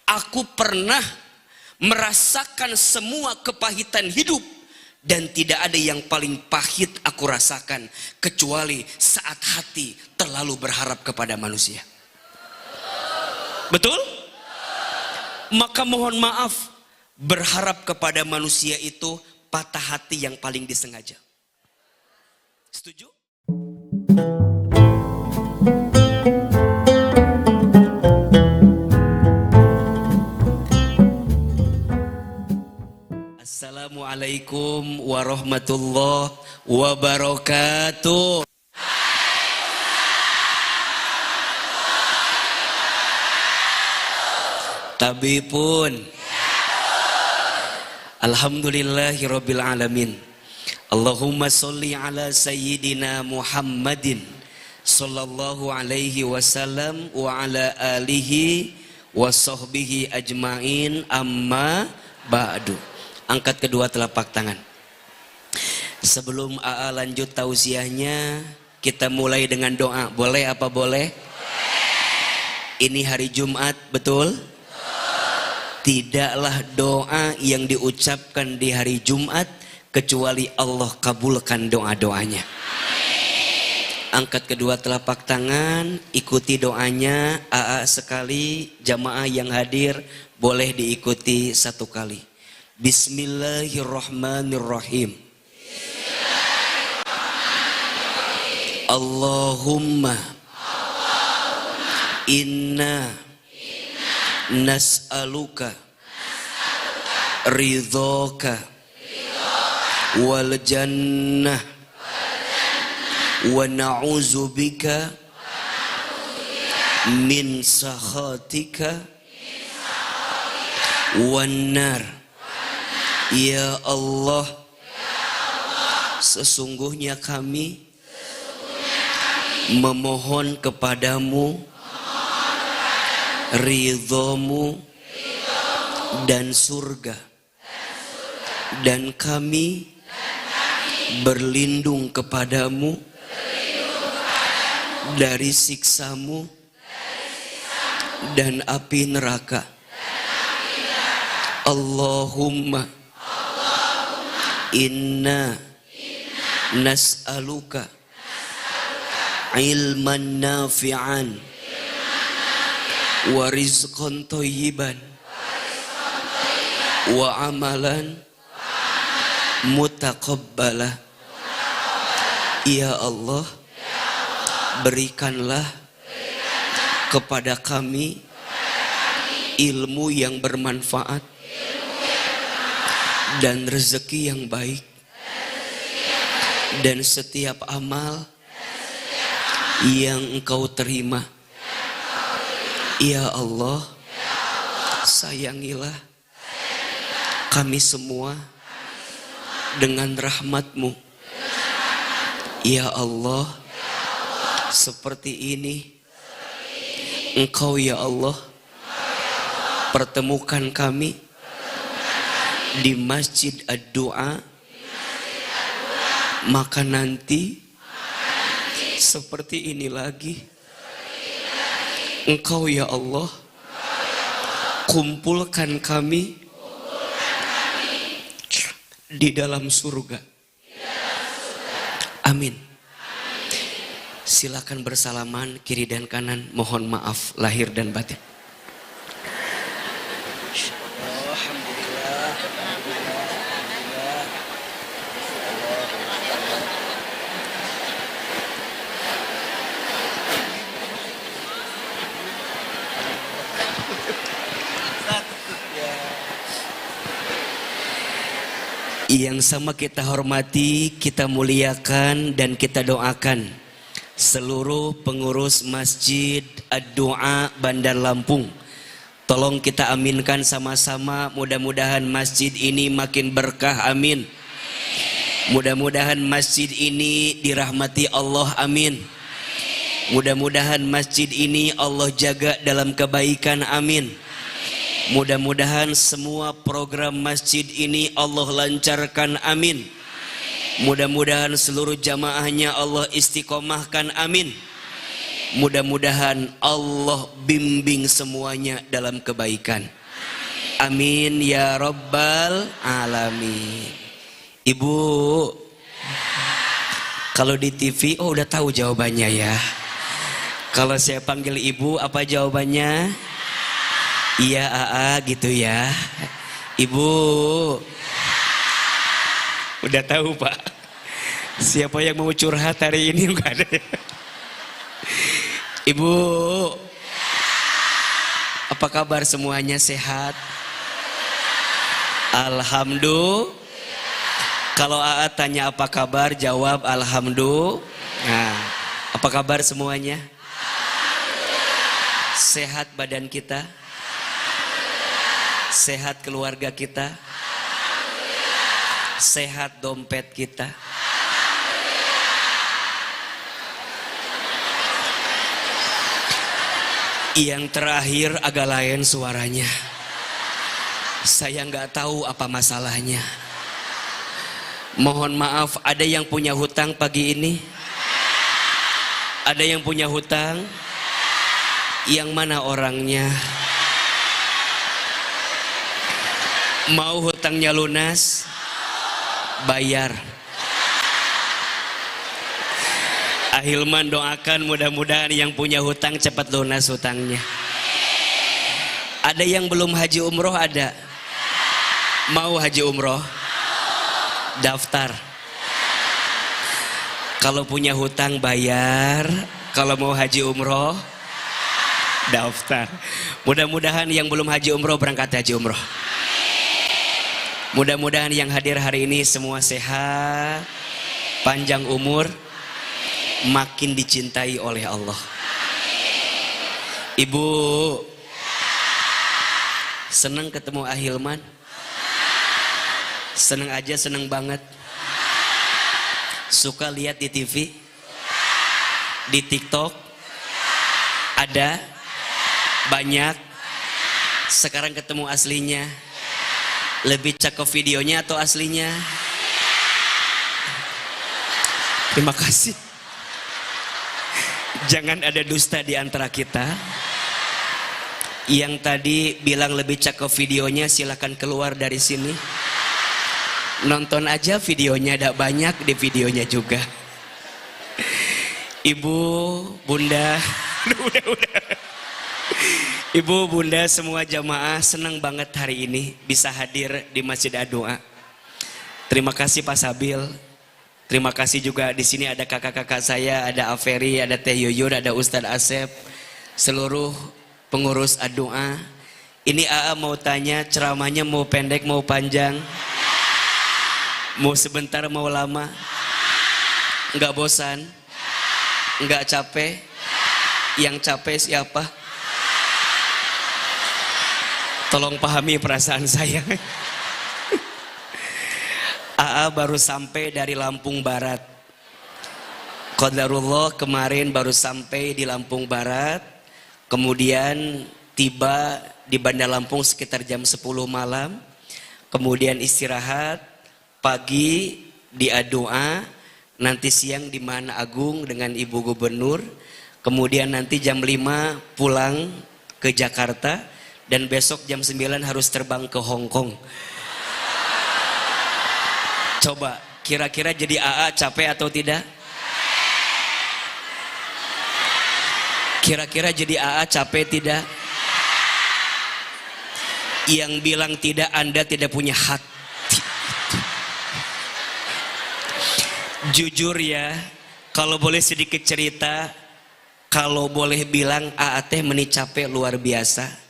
Aku pernah merasakan semua kepahitan hidup, dan tidak ada yang paling pahit aku rasakan kecuali saat hati terlalu berharap kepada manusia. Betul? Maka mohon maaf, berharap kepada manusia itu patah hati yang paling disengaja. Setuju? Assalamualaikum warahmatullahi wabarakatuh. Tabipun. Alhamdulillahirabbil alamin. Allahumma sholli ala sayyidina Muhammadin sallallahu alaihi wasallam wa ala alihi wa sahbihi ajmain, amma ba'du. Angkat kedua telapak tangan. Sebelum AA lanjut tausiahnya, kita mulai dengan doa. Boleh apa boleh? Ini hari Jumat, betul? Tidaklah doa yang diucapkan di hari Jumat kecuali Allah kabulkan doa-doanya. Angkat kedua telapak tangan, ikuti doanya. AA sekali, jamaah yang hadir boleh diikuti satu kali. Bismillahirrahmanirrahim. Allahumma inna nas'aluka ridhoka wal jannah wa na'udzubika min sakhatika wan nar. Ya Allah, sesungguhnya kami memohon kepadamu ridhomu dan surga, dan kami berlindung kepadamu dari siksamu dan api neraka. Allahumma inna nas'aluka ilman nafi'an wa rizqan thayyiban wa amalan mutaqabbalah. Ya Allah, berikanlah kepada kami ilmu yang bermanfaat dan rezeki yang baik, dan setiap amal yang Engkau terima. Ya Allah, sayangilah kami semua dengan rahmat-Mu. Ya Allah, seperti ini Engkau ya Allah pertemukan kami di Masjid Ad-Du'a, maka nanti seperti ini lagi Engkau ya Allah kumpulkan kami di dalam surga. Amin. Silakan bersalaman kiri dan kanan, mohon maaf lahir dan batin. Yang sama kita hormati, kita muliakan, dan kita doakan seluruh pengurus Masjid Ad-Du'a Bandar Lampung. Tolong kita aminkan sama-sama, mudah-mudahan masjid ini makin berkah, amin. Mudah-mudahan masjid ini dirahmati Allah, amin. Mudah-mudahan masjid ini Allah jaga dalam kebaikan, amin. Mudah-mudahan semua program masjid ini Allah lancarkan, amin. Mudah-mudahan seluruh jamaahnya Allah istiqomahkan, amin. Mudah-mudahan Allah bimbing semuanya dalam kebaikan. Amin ya rabbal alamin. Ibu, kalau di TV udah tahu jawabannya ya. Kalau saya panggil ibu apa jawabannya? Iya AA gitu ya. Ibu udah tahu Pak. Siapa yang mau curhat hari ini? Enggak ada. Ibu, apa kabar semuanya, sehat? Alhamdulillah. Kalau AA tanya apa kabar, jawab alhamdulillah. Nah, apa kabar semuanya? Sehat badan kita? Sehat keluarga kita? Sehat dompet kita? Yang terakhir agak lain suaranya. Saya nggak tahu apa masalahnya. Mohon maaf, ada yang punya hutang pagi ini? Ada yang punya hutang? Yang mana orangnya? Mau hutangnya lunas? Bayar. Ahilman doakan mudah-mudahan yang punya hutang cepat lunas hutangnya. Ada yang belum haji umroh ada? Mau haji umroh? Daftar. Kalau punya hutang bayar, kalau mau haji umroh daftar. Mudah-mudahan yang belum haji umroh berangkat haji umroh. Mudah-mudahan yang hadir hari ini semua sehat, panjang umur, makin dicintai oleh Allah. Ibu, senang ketemu Ahilman? Senang aja, senang banget. Suka lihat di TV, di TikTok, ada banyak. Sekarang ketemu aslinya, lebih cakep videonya atau aslinya? Terima kasih. Jangan ada dusta di antara kita. Yang tadi bilang lebih cakep videonya silakan keluar dari sini. Nonton aja videonya, ada banyak di videonya juga. Ibu, bunda, udah. Ibu, bunda, semua jamaah senang banget hari ini bisa hadir di Masjid Ad-Doa. Terima kasih Pak Sabil. Terima kasih juga di sini ada kakak-kakak saya, ada Aferi, ada Teh Yuyun, ada Ustadz Asep, seluruh pengurus Ad-Doa. Ini AA mau tanya, ceramahnya mau pendek mau panjang? Mau sebentar mau lama? Enggak bosan? Enggak capek? Yang capek siapa? Tolong pahami perasaan saya. AA baru sampai dari Lampung Barat. Qadarullah kemarin baru sampai di Lampung Barat. Kemudian tiba di Bandar Lampung sekitar jam 10 malam. Kemudian istirahat. Pagi di Ad-Doa. Nanti siang di Mana Agung dengan Ibu Gubernur. Kemudian nanti jam 5 pulang ke Jakarta. Dan besok jam 9 harus terbang ke Hong Kong. Coba, kira-kira jadi AA capek atau tidak? Kira-kira jadi AA capek tidak? Yang bilang tidak, Anda tidak punya hati. Jujur ya, kalau boleh sedikit cerita, kalau boleh bilang AA teh meni capek luar biasa.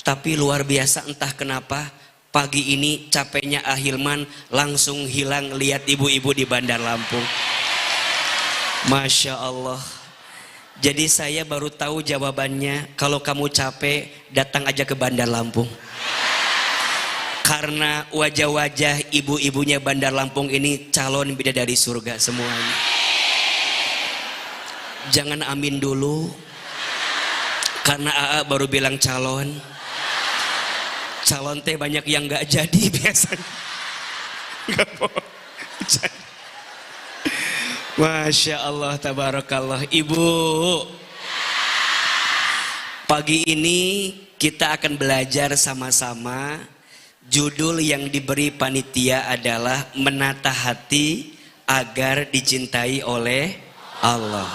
Tapi luar biasa entah kenapa. Pagi ini capeknya Ahilman langsung hilang lihat ibu-ibu di Bandar Lampung. Masya Allah. Jadi saya baru tahu jawabannya. Kalau kamu capek datang aja ke Bandar Lampung. Karena wajah-wajah ibu-ibunya Bandar Lampung ini calon bidadari surga semuanya. Jangan amin dulu. Karena AA baru bilang calon. Calon teh banyak yang nggak jadi biasanya. Nggak mau jadi. Masya Allah, tabarakallah. Ibu, Pagi ini kita akan belajar sama-sama. Judul yang diberi panitia adalah menata hati agar dicintai oleh Allah.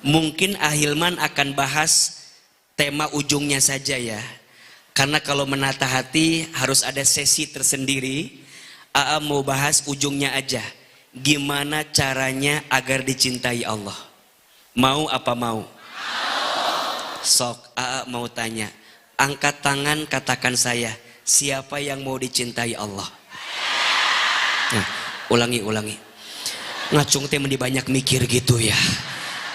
Mungkin Ahilman akan bahas tema ujungnya saja ya. Karena kalau menata hati harus ada sesi tersendiri. AA mau bahas ujungnya aja. Gimana caranya agar dicintai Allah? Mau apa mau? Sok, AA mau tanya. Angkat tangan, katakan saya. Siapa yang mau dicintai Allah? Nah, ulangi. Ngacung teh mending banyak mikir gitu ya.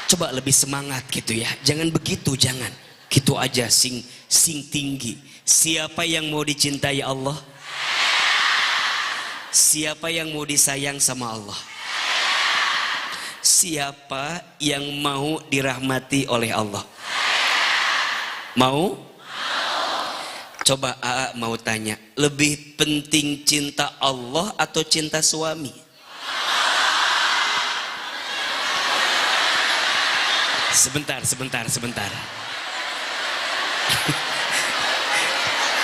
Coba lebih semangat gitu ya. Jangan begitu, jangan. Gitu aja, sing tinggi. Siapa yang mau dicintai Allah? Siapa yang mau disayang sama Allah? Siapa yang mau dirahmati oleh Allah? Mau? Coba AA mau tanya, lebih penting cinta Allah atau cinta suami? Sebentar.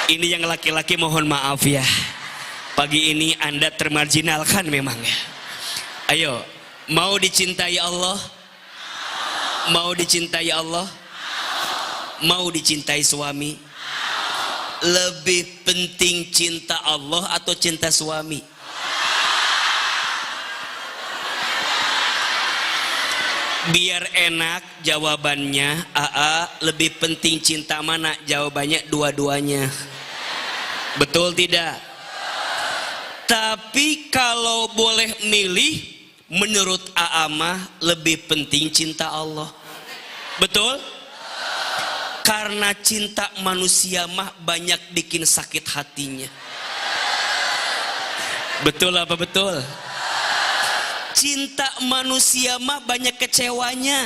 Ini yang laki-laki mohon maaf ya. Pagi ini Anda termarginalkan memang ya. Ayo, mau dicintai Allah? Mau dicintai Allah? Mau dicintai suami? Lebih penting cinta Allah atau cinta suami? Biar enak jawabannya, AA lebih penting cinta mana? Jawabannya dua-duanya. Betul tidak? Tapi kalau boleh milih, menurut AA mah lebih penting cinta Allah. Betul? Karena cinta manusia mah banyak bikin sakit hatinya. Betul apa betul? Cinta manusia mah banyak kecewanya.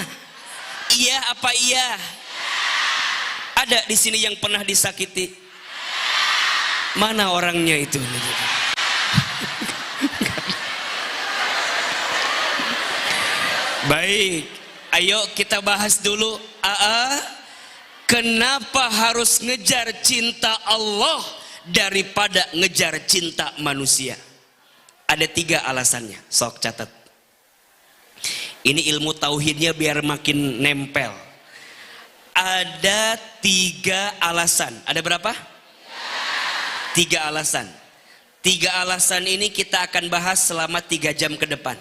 Iya apa iya? Ada di sini yang pernah disakiti? Mana orangnya itu? Baik, ayo kita bahas dulu. Kenapa harus ngejar cinta Allah daripada ngejar cinta manusia? Ada 3 alasannya, sok catat. Ini ilmu tauhidnya biar makin nempel. Ada 3 alasan. Ada berapa? 3 alasan. 3 alasan ini kita akan bahas selama 3 jam ke depan.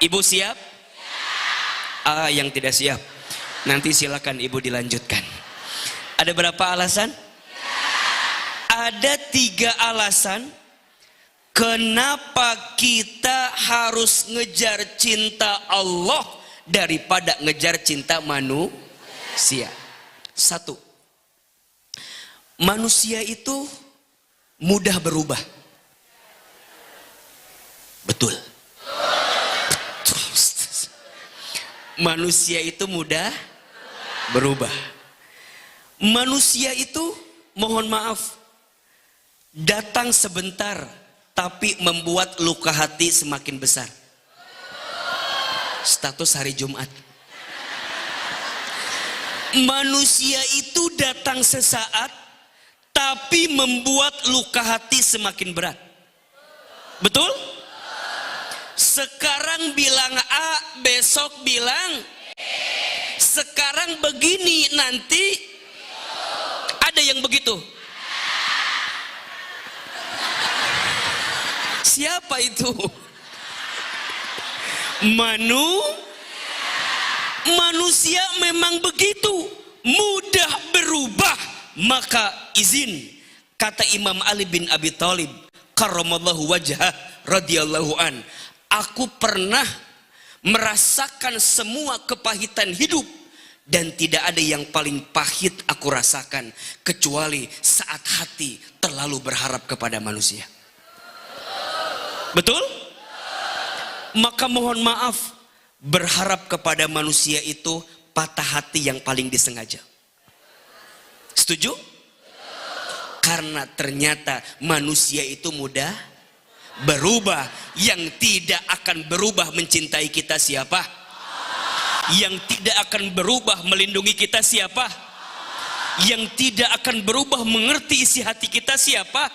Ibu siap? Yang tidak siap, nanti silakan ibu dilanjutkan. Ada berapa alasan? Ada 3 alasan kenapa kita harus ngejar cinta Allah daripada ngejar cinta manusia. 1, manusia itu mudah berubah. Betul. Manusia itu mudah berubah. Manusia itu mohon maaf datang sebentar tapi membuat luka hati semakin besar. Status hari Jumat. Manusia itu datang sesaat tapi membuat luka hati semakin berat. Betul? Sekarang bilang A, besok bilang B. Sekarang begini, nanti ada yang begitu. Siapa itu? Manusia memang begitu, mudah berubah. Maka izin, kata Imam Ali bin Abi Thalib karramallahu wajhah radhiyallahu an, aku pernah merasakan semua kepahitan hidup dan tidak ada yang paling pahit aku rasakan kecuali saat hati terlalu berharap kepada manusia. Betul? Maka mohon maaf, berharap kepada manusia itu patah hati yang paling disengaja. Setuju? Karena ternyata manusia itu mudah berubah. Yang tidak akan berubah mencintai kita siapa? Yang tidak akan berubah melindungi kita siapa? Yang tidak akan berubah mengerti isi hati kita siapa?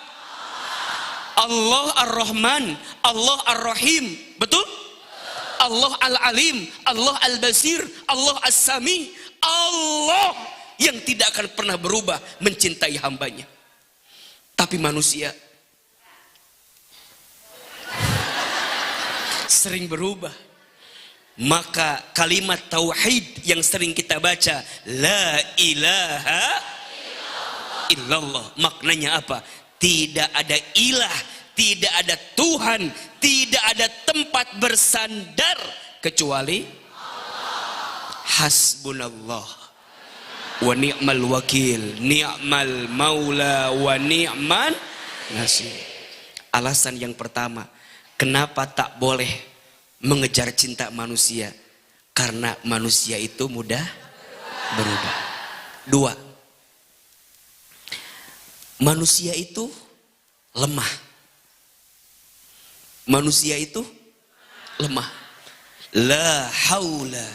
Allah Ar-Rahman, Allah Ar-Rahim. Betul? Allah Al-Alim, Allah Al-Basir, Allah As-Sami. Allah yang tidak akan pernah berubah mencintai hambanya. Tapi manusia sering berubah. Maka kalimat tauhid yang sering kita baca, la ilaha illallah, maknanya apa? Tidak ada ilah, tidak ada Tuhan, tidak ada tempat bersandar kecuali hasbunallah wa ni'mal wakil, ni'mal maula wa ni'man nasir. Alasan yang pertama, kenapa tak boleh mengejar cinta manusia? Karena manusia itu mudah berubah. Dua, manusia itu lemah. Manusia itu lemah. La haula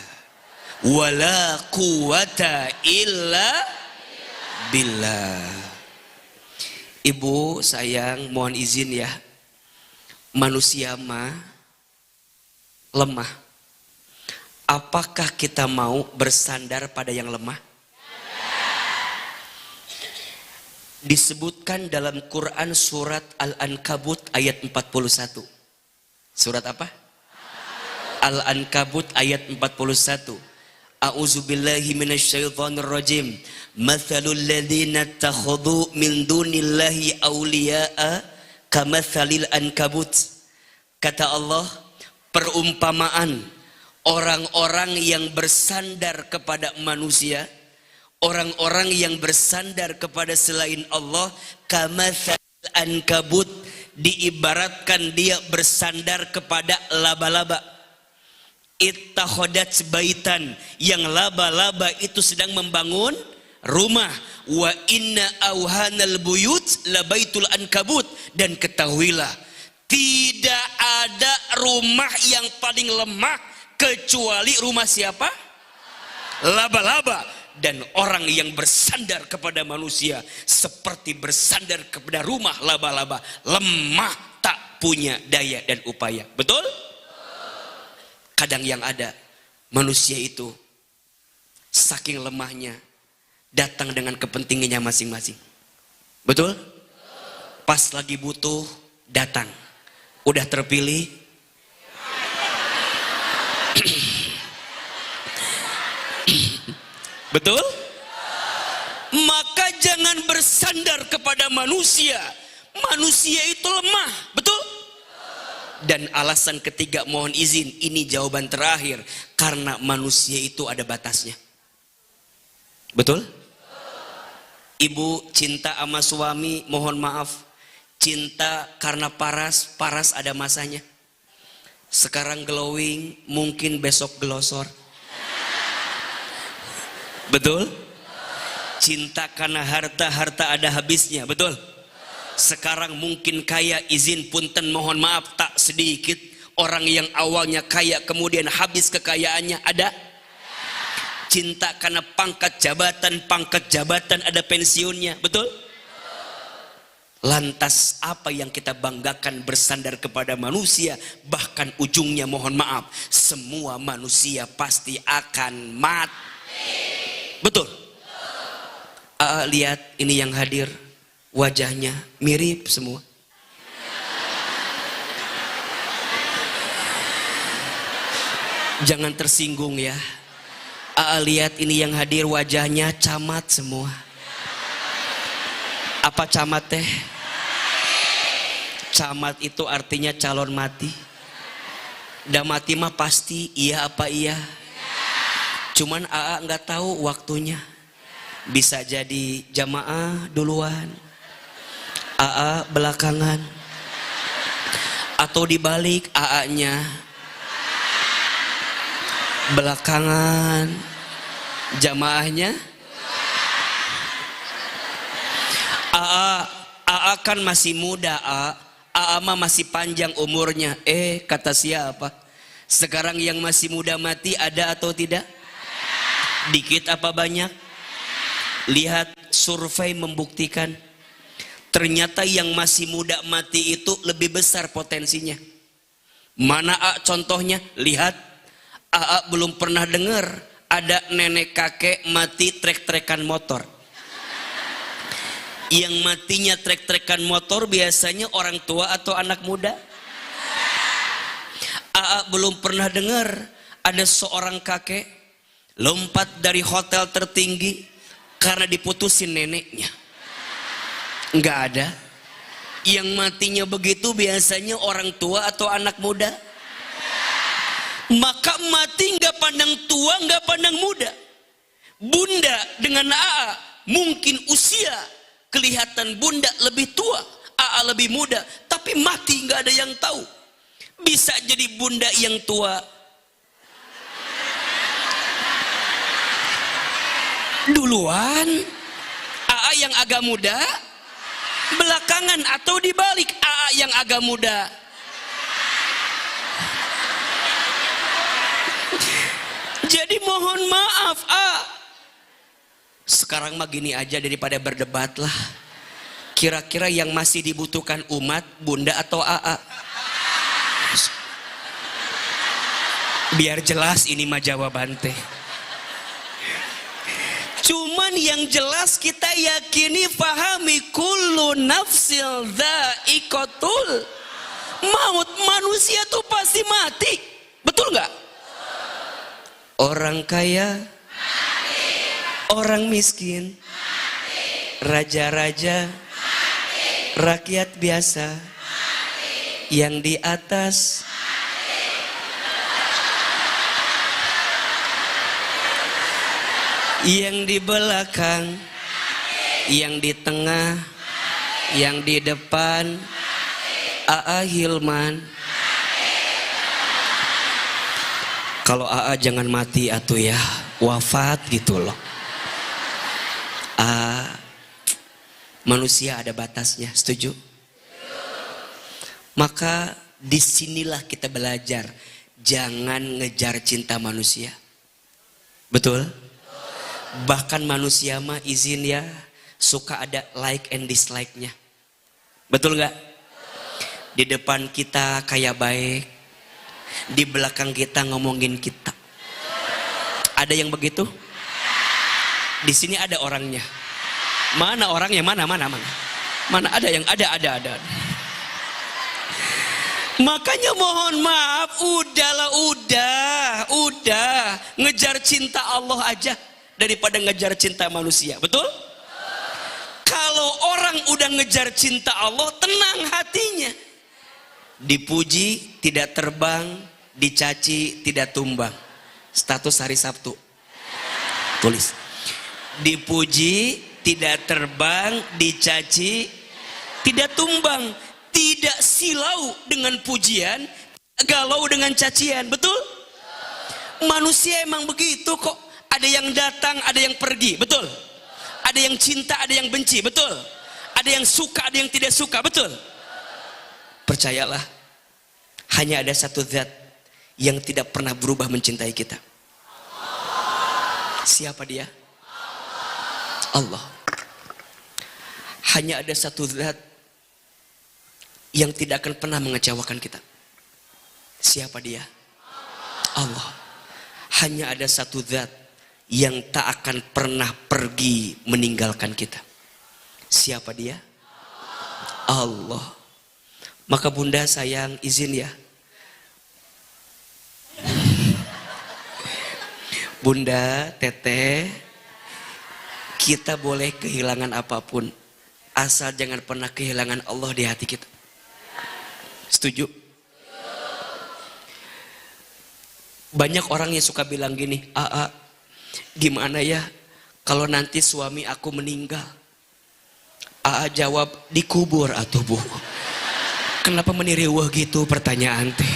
wala quwata illa billah. Ibu sayang, mohon izin ya. Manusia mah lemah. Apakah kita mau bersandar pada yang lemah? Disebutkan dalam Quran surat Al-Ankabut ayat 41. Surat apa? Al-Ankabut ayat 41. A'udzubillahi minasyaitonir rajim. Mathalul ladzina takhadhu min dunillahi awliya'a kamathalil ankabut. Kata Allah, perumpamaan orang-orang yang bersandar kepada manusia, orang-orang yang bersandar kepada selain Allah, kamathalil ankabut, diibaratkan dia bersandar kepada laba-laba. Ittahodat baitan, yang laba-laba itu sedang membangun rumah. Wa inna auhanal buyut labaitul ankabut, dan ketahuilah tidak ada rumah yang paling lemah kecuali rumah siapa? Laba-laba. Dan orang yang bersandar kepada manusia seperti bersandar kepada rumah laba-laba, lemah, tak punya daya dan upaya. Betul? Kadang yang ada manusia itu saking lemahnya datang dengan kepentingannya masing-masing. Betul? Pas lagi butuh datang. Udah terpilih betul? Maka jangan bersandar kepada manusia. Manusia itu lemah, betul? Dan alasan ketiga, mohon izin, ini jawaban terakhir, karena manusia itu ada batasnya. Betul? Ibu cinta sama suami, mohon maaf, cinta karena paras, paras ada masanya. Sekarang glowing, mungkin besok glosor. Betul? Cinta karena harta, harta ada habisnya. Betul? Sekarang mungkin kaya, izin punten mohon maaf, tak sedikit orang yang awalnya kaya kemudian habis kekayaannya. Ada? Cinta karena pangkat jabatan ada pensiunnya. Betul? Lantas apa yang kita banggakan bersandar kepada manusia, bahkan ujungnya mohon maaf, semua manusia pasti akan mati. Betul? Lihat ini yang hadir, wajahnya mirip semua. Jangan tersinggung ya. Lihat ini yang hadir, wajahnya camat semua. Apa camat teh? Camat itu artinya calon mati. Dah mati mah pasti, iya apa iya? Cuman AA nggak tahu waktunya. Bisa jadi jamaah duluan, AA belakangan, atau dibalik AA-nya belakangan, jamaahnya. AA kan masih muda, AA mah masih panjang umurnya. Kata siapa? Sekarang yang masih muda mati ada atau tidak? Dikit apa banyak? Lihat survei membuktikan ternyata yang masih muda mati itu lebih besar potensinya. Mana contohnya? Lihat, belum pernah dengar ada nenek kakek mati trek-trekan motor. Yang matinya trek-trekan motor biasanya orang tua atau anak muda. Belum pernah dengar ada seorang kakek lompat dari hotel tertinggi karena diputusin neneknya. Enggak ada. Yang matinya begitu biasanya orang tua atau anak muda. Maka mati nggak pandang tua, nggak pandang muda. Bunda dengan mungkin usia kelihatan bunda lebih tua, lebih muda, tapi mati nggak ada yang tahu. Bisa jadi bunda yang tua duluan, yang agak muda belakangan, atau dibalik, yang agak muda. Jadi mohon maaf, sekarang mah gini aja, daripada berdebat lah, kira-kira yang masih dibutuhkan umat, bunda atau biar jelas ini mah jawaban teh. Cuman yang jelas kita yakini, fahami, kullu nafsil dha'iqatul maut. Manusia tuh pasti mati. Betul nggak? Orang kaya mati. Orang miskin mati. Raja-raja mati. Rakyat biasa mati. Yang di atas mati. Yang di belakang mati. Yang di tengah mati. Yang di depan mati. Hilman mati. Kalau jangan mati atuh ya, wafat gitu loh. Manusia ada batasnya, setuju? Maka disinilah kita belajar, jangan ngejar cinta manusia. Betul? Bahkan manusia mah izin ya, suka ada like and dislike-nya. Betul nggak? Di depan kita kayak baik, di belakang kita ngomongin kita. Ada yang begitu? Di sini ada orangnya. Mana orangnya? Mana ada yang ada. Makanya mohon maaf, udah ngejar cinta Allah aja daripada ngejar cinta manusia. Betul? Kalau orang udah ngejar cinta Allah, tenang hatinya. Dipuji tidak terbang, dicaci tidak tumbang. Status hari Sabtu. Tulis. Dipuji tidak terbang, dicaci tidak tumbang. Tidak silau dengan pujian, galau dengan cacian. Betul? Manusia emang begitu kok. Ada yang datang, ada yang pergi. Betul? Ada yang cinta, ada yang benci. Betul? Ada yang suka, ada yang tidak suka. Betul? Percayalah, hanya ada satu zat yang tidak pernah berubah mencintai kita. Siapa dia? Allah. Hanya ada satu zat yang tidak akan pernah mengecewakan kita. Siapa dia? Allah. Hanya ada satu zat yang tak akan pernah pergi meninggalkan kita. Siapa dia? Allah. Maka bunda sayang, izin ya. Bunda, teteh, kita boleh kehilangan apapun, asal jangan pernah kehilangan Allah di hati kita. Setuju? Banyak orang yang suka bilang gini, gimana ya kalau nanti suami aku meninggal? Jawab, dikubur atuh bu. Kenapa meniriwah gitu pertanyaan teh?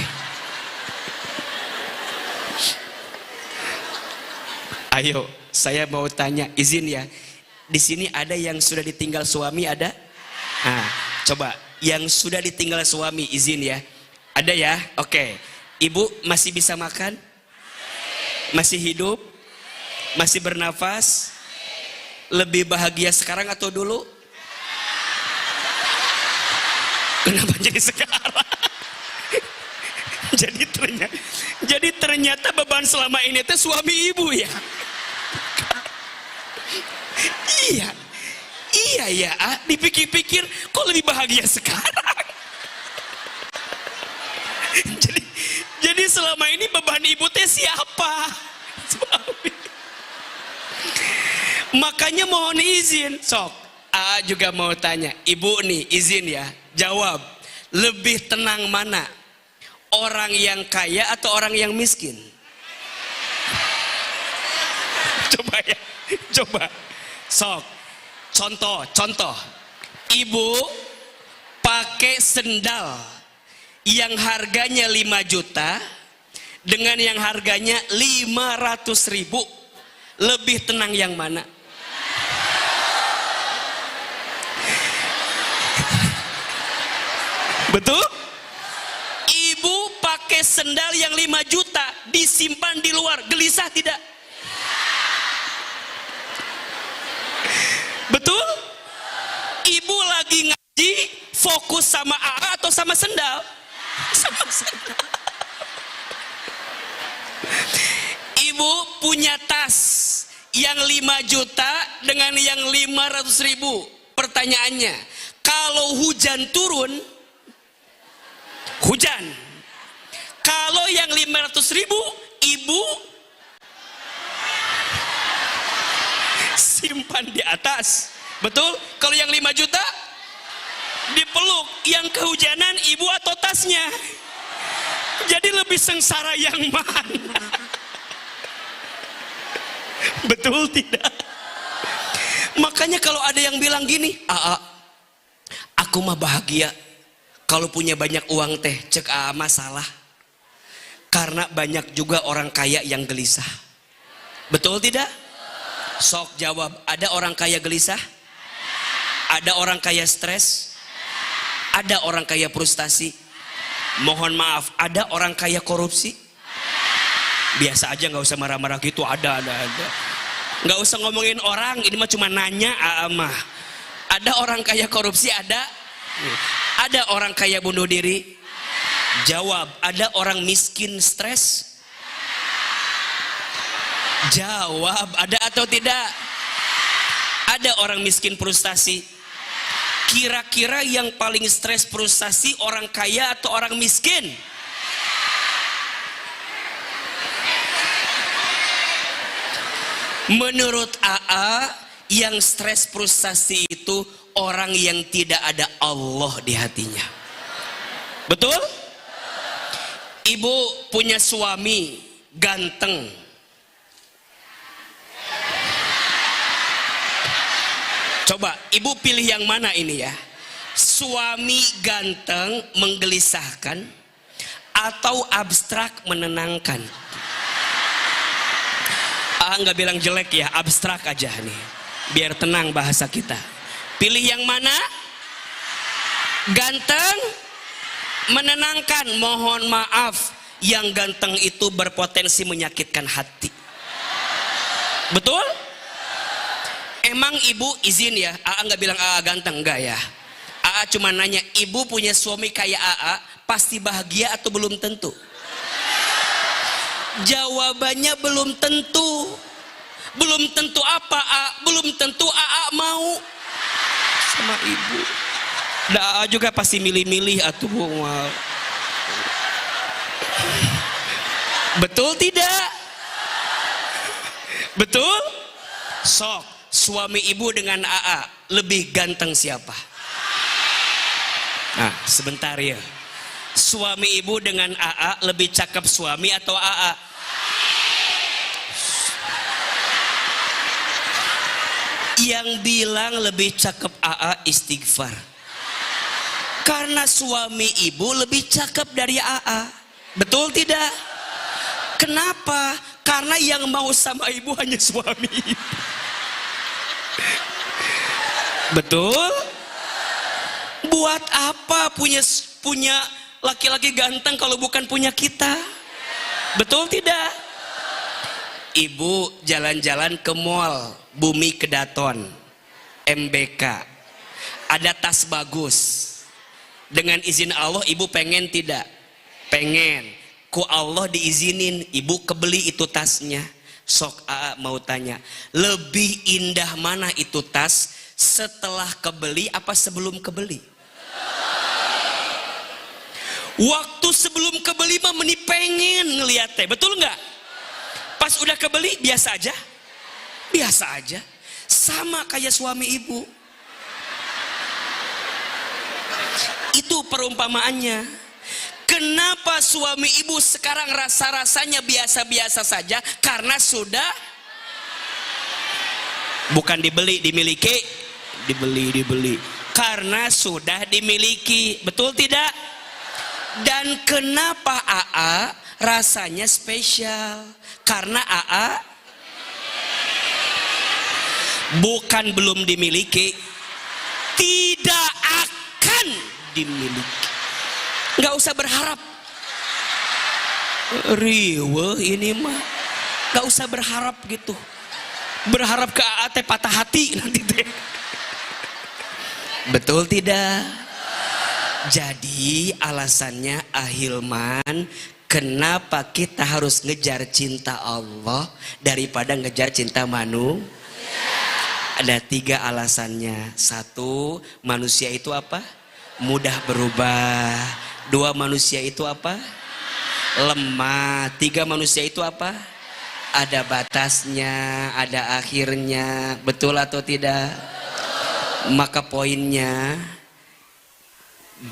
Ayo, saya mau tanya, izin ya. Di sini ada yang sudah ditinggal suami, ada? Nah, coba yang sudah ditinggal suami, izin ya. Ada ya? Oke. Ibu masih bisa makan? Masih hidup? Masih bernafas? Lebih bahagia sekarang atau dulu? Kenapa jadi sekarang? jadi ternyata beban selama ini itu suami ibu ya. Iya. Iya ya, dipikir-pikir kok lebih bahagia sekarang. jadi selama ini beban ibu teh siapa? Suami. Makanya mohon izin, sok. Juga mau tanya, ibu nih izin ya, jawab. Lebih tenang mana? Orang yang kaya atau orang yang miskin? Coba ya, coba. Sok. Contoh. Ibu pakai sendal yang harganya 5 juta dengan yang harganya 500.000. Lebih tenang yang mana? Betul? Ibu pakai sendal yang 5 juta disimpan di luar, gelisah tidak? Betul? Ibu lagi ngaji fokus sama AA atau sama sendal? Sama sendal. Ibu punya tas yang 5 juta dengan yang 500.000. Pertanyaannya, kalau hujan turun, hujan. Kalau yang 500.000, ibu simpan di atas. Betul? Kalau yang 5 juta dipeluk, yang kehujanan ibu atau tasnya? Jadi lebih sengsara yang mana? Betul tidak? Makanya kalau ada yang bilang gini, aku mah bahagia kalau punya banyak uang teh, cek masalah. Karena banyak juga orang kaya yang gelisah. Betul tidak? Sok jawab, ada orang kaya gelisah? Ada orang kaya stres? Ada orang kaya frustasi? Mohon maaf, ada orang kaya korupsi? Biasa aja, nggak usah marah-marah gitu. Ada. Nggak usah ngomongin orang, ini mah cuma nanya. Ada orang kaya korupsi? Ada orang kaya bunuh diri? Jawab, ada orang miskin stres? Jawab, ada atau tidak? Ada orang miskin frustasi? Kira-kira yang paling stres frustasi orang kaya atau orang miskin? Menurut AA, yang stres frustasi itu orang yang tidak ada Allah di hatinya. Betul? Ibu punya suami ganteng. Coba ibu pilih yang mana ini ya? Suami ganteng menggelisahkan atau abstrak menenangkan? Nggak bilang jelek ya, abstrak aja nih, biar tenang bahasa kita. Pilih yang mana? Ganteng menenangkan. Mohon maaf, yang ganteng itu berpotensi menyakitkan hati. Betul? Emang ibu izin ya? Nggak bilang ganteng, enggak ya? Cuma nanya, ibu punya suami kayak pasti bahagia atau belum tentu? Jawabannya belum tentu. Belum tentu apa? Belum tentu mau sama ibu. Juga pasti milih-milih atuh. Betul tidak? Betul? Sok, suami ibu dengan lebih ganteng siapa? Nah, sebentar ya. Suami ibu dengan lebih cakep suami atau Yang bilang lebih cakep istighfar. Karena suami ibu lebih cakep dari Betul tidak? Kenapa? Karena yang mau sama ibu hanya suami ibu. Betul? Buat apa punya laki-laki ganteng kalau bukan punya kita? Betul tidak? Ibu jalan-jalan ke mall Bumi Kedaton MBK, ada tas bagus. Dengan izin Allah ibu pengen tidak? Pengen. Ku Allah diizinin, ibu kebeli itu tasnya. Sok AA mau tanya, lebih indah mana itu tas setelah kebeli apa sebelum kebeli? Waktu sebelum kebeli mah meni pengen ngeliat teh, betul nggak? Pas udah kebeli biasa aja, biasa aja. Sama kayak suami ibu. Itu perumpamaannya. Kenapa suami ibu sekarang rasa-rasanya biasa-biasa saja? Karena sudah bukan dibeli, dimiliki, dibeli. Karena sudah dimiliki, betul tidak? Dan kenapa AA rasanya spesial? Karena AA bukan belum dimiliki, tidak akan dimiliki. Nggak usah berharap. Riweh ini mah nggak usah berharap gitu. Berharap ke AA teh patah hati nanti teh. Betul tidak? Jadi alasannya Ahilman, kenapa kita harus ngejar cinta Allah daripada ngejar cinta manusia? Ada 3 alasannya. 1, manusia itu apa? Mudah berubah. 2, manusia itu apa? Lemah. 3, manusia itu apa? Ada batasnya, ada akhirnya. Betul atau tidak? Maka poinnya,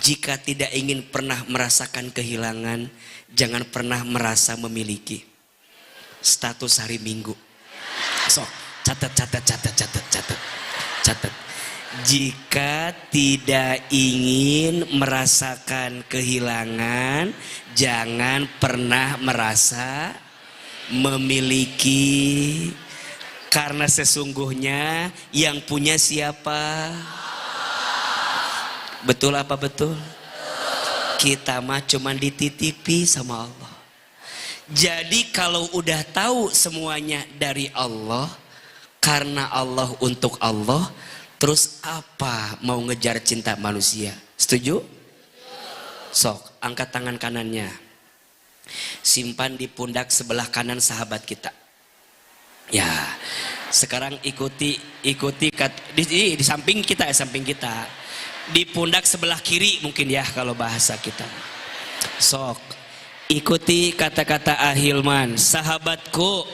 jika tidak ingin pernah merasakan kehilangan, jangan pernah merasa memiliki. Status hari Minggu. So, catat. Jika tidak ingin merasakan kehilangan, jangan pernah merasa memiliki. Karena sesungguhnya yang punya siapa? Betul apa betul? Kita mah cuman dititipi sama Allah. Jadi kalau udah tahu semuanya dari Allah, karena Allah untuk Allah, terus apa mau ngejar cinta manusia? Setuju? Sok, angkat tangan kanannya. Simpan di pundak sebelah kanan sahabat kita. Ya, sekarang ikuti di samping kita ya, samping kita. Di pundak sebelah kiri mungkin ya kalau bahasa kita. Sok, ikuti kata-kata Ahilman. Sahabatku,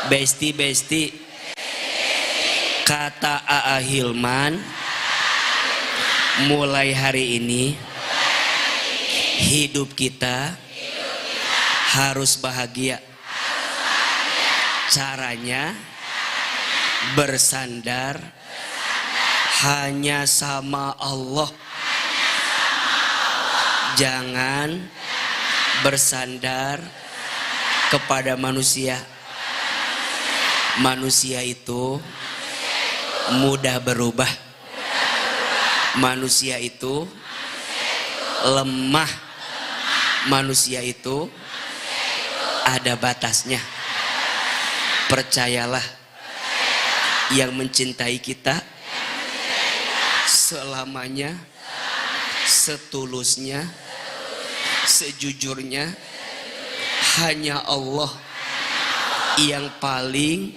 besti, kata Ahilman, mulai hari ini hidup kita harus bahagia. Caranya bersandar hanya sama Allah. Jangan bersandar kepada manusia. Manusia itu mudah berubah. Manusia itu lemah. Manusia itu ada batasnya. Percayalah, yang mencintai kita selamanya, setulusnya, sejujurnya, hanya Allah yang paling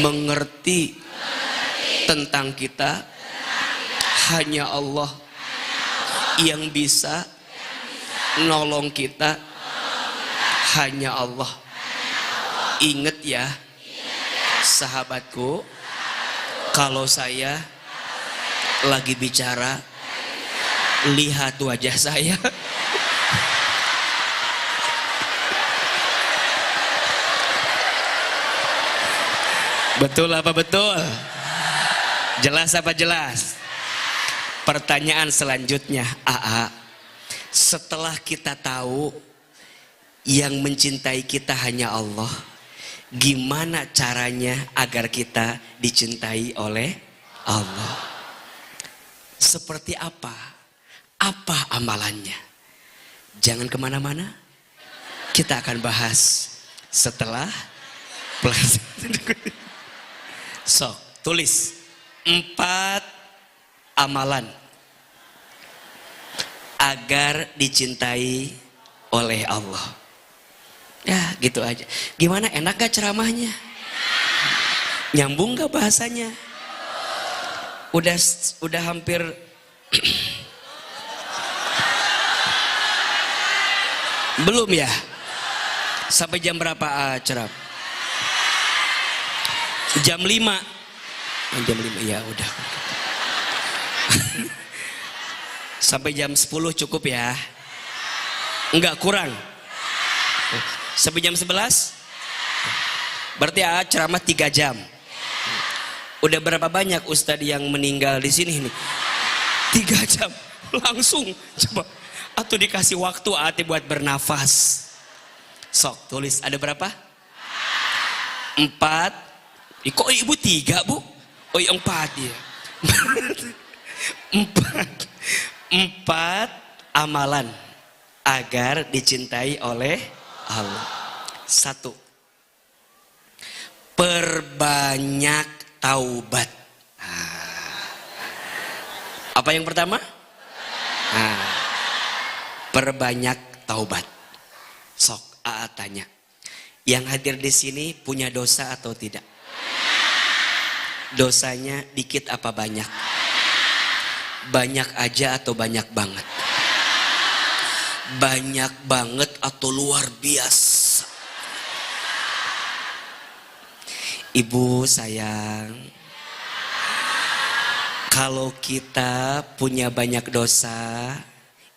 mengerti tentang kita. Hanya Allah yang bisa nolong kita. Hanya Allah. Ingat ya, sahabatku, kalau saya lagi bicara, lihat wajah saya. Betul apa betul? Jelas apa jelas? Pertanyaan selanjutnya, AA, setelah kita tahu yang mencintai kita hanya Allah, gimana caranya agar kita dicintai oleh Allah? Seperti apa? Apa amalannya? Jangan kemana-mana, Kita akan bahas setelah pelajaran. Sok, tulis 4 amalan agar dicintai oleh Allah. Ya gitu aja. Gimana, enak gak ceramahnya? Nyambung gak bahasanya? Udah hampir belum ya? Sampai jam berapa ceram? Jam 5. Jam 5 ya udah. Sampai jam 10 cukup ya? Enggak, kurang. Sampai jam 11? Berarti ceramah 3 jam. Udah berapa banyak ustadz yang meninggal di sini nih? 3 jam langsung. Coba, atau dikasih waktu ati buat bernafas. Sok, tulis ada berapa? 4. Kok ibu 3 bu? Oh 4 ya. 4 amalan agar dicintai oleh Allah. 1. Perbanyak taubat. Apa yang pertama? Perbanyak taubat. Sok, tanya. Yang hadir di sini punya dosa atau tidak? Dosanya dikit apa banyak? Banyak aja atau banyak banget? Banyak banget atau luar biasa? Ibu sayang, kalau kita punya banyak dosa,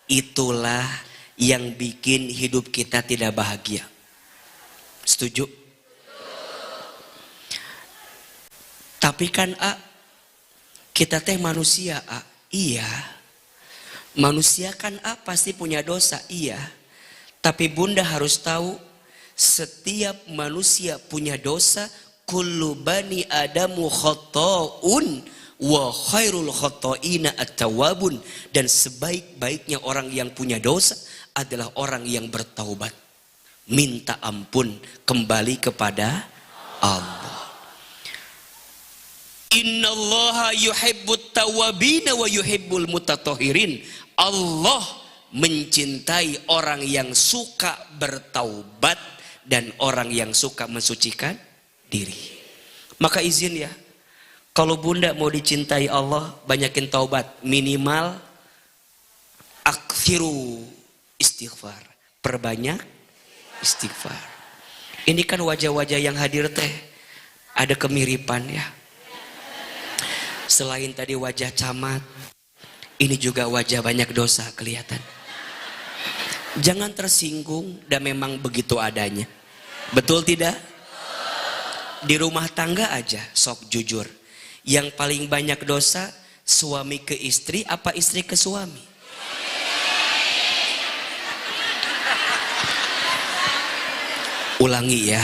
itulah yang bikin hidup kita tidak bahagia. Setuju? Tapi kan kita teh manusia iya. Manusia kan pasti punya dosa, iya. Tapi bunda harus tahu, setiap manusia punya dosa. Kullu bani adamu khotoun wa khairul khotoina at-tawwabun. Dan sebaik-baiknya orang yang punya dosa adalah orang yang bertaubat, minta ampun, kembali kepada Allah. Innallaha yuhibbut tawwabina wa yuhibbul mutatahhirin. Allah mencintai orang yang suka bertaubat dan orang yang suka mensucikan diri. Maka izin ya, kalau bunda mau dicintai Allah, banyakin taubat. Minimal akthiru istighfar, perbanyak istighfar. Ini kan wajah-wajah yang hadir teh ada kemiripan ya. Selain tadi wajah camat, ini juga wajah banyak dosa kelihatan. Jangan tersinggung, dan memang begitu adanya. Betul tidak? Di rumah tangga aja sok jujur. Yang paling banyak dosa suami ke istri apa istri ke suami? Ulangi ya.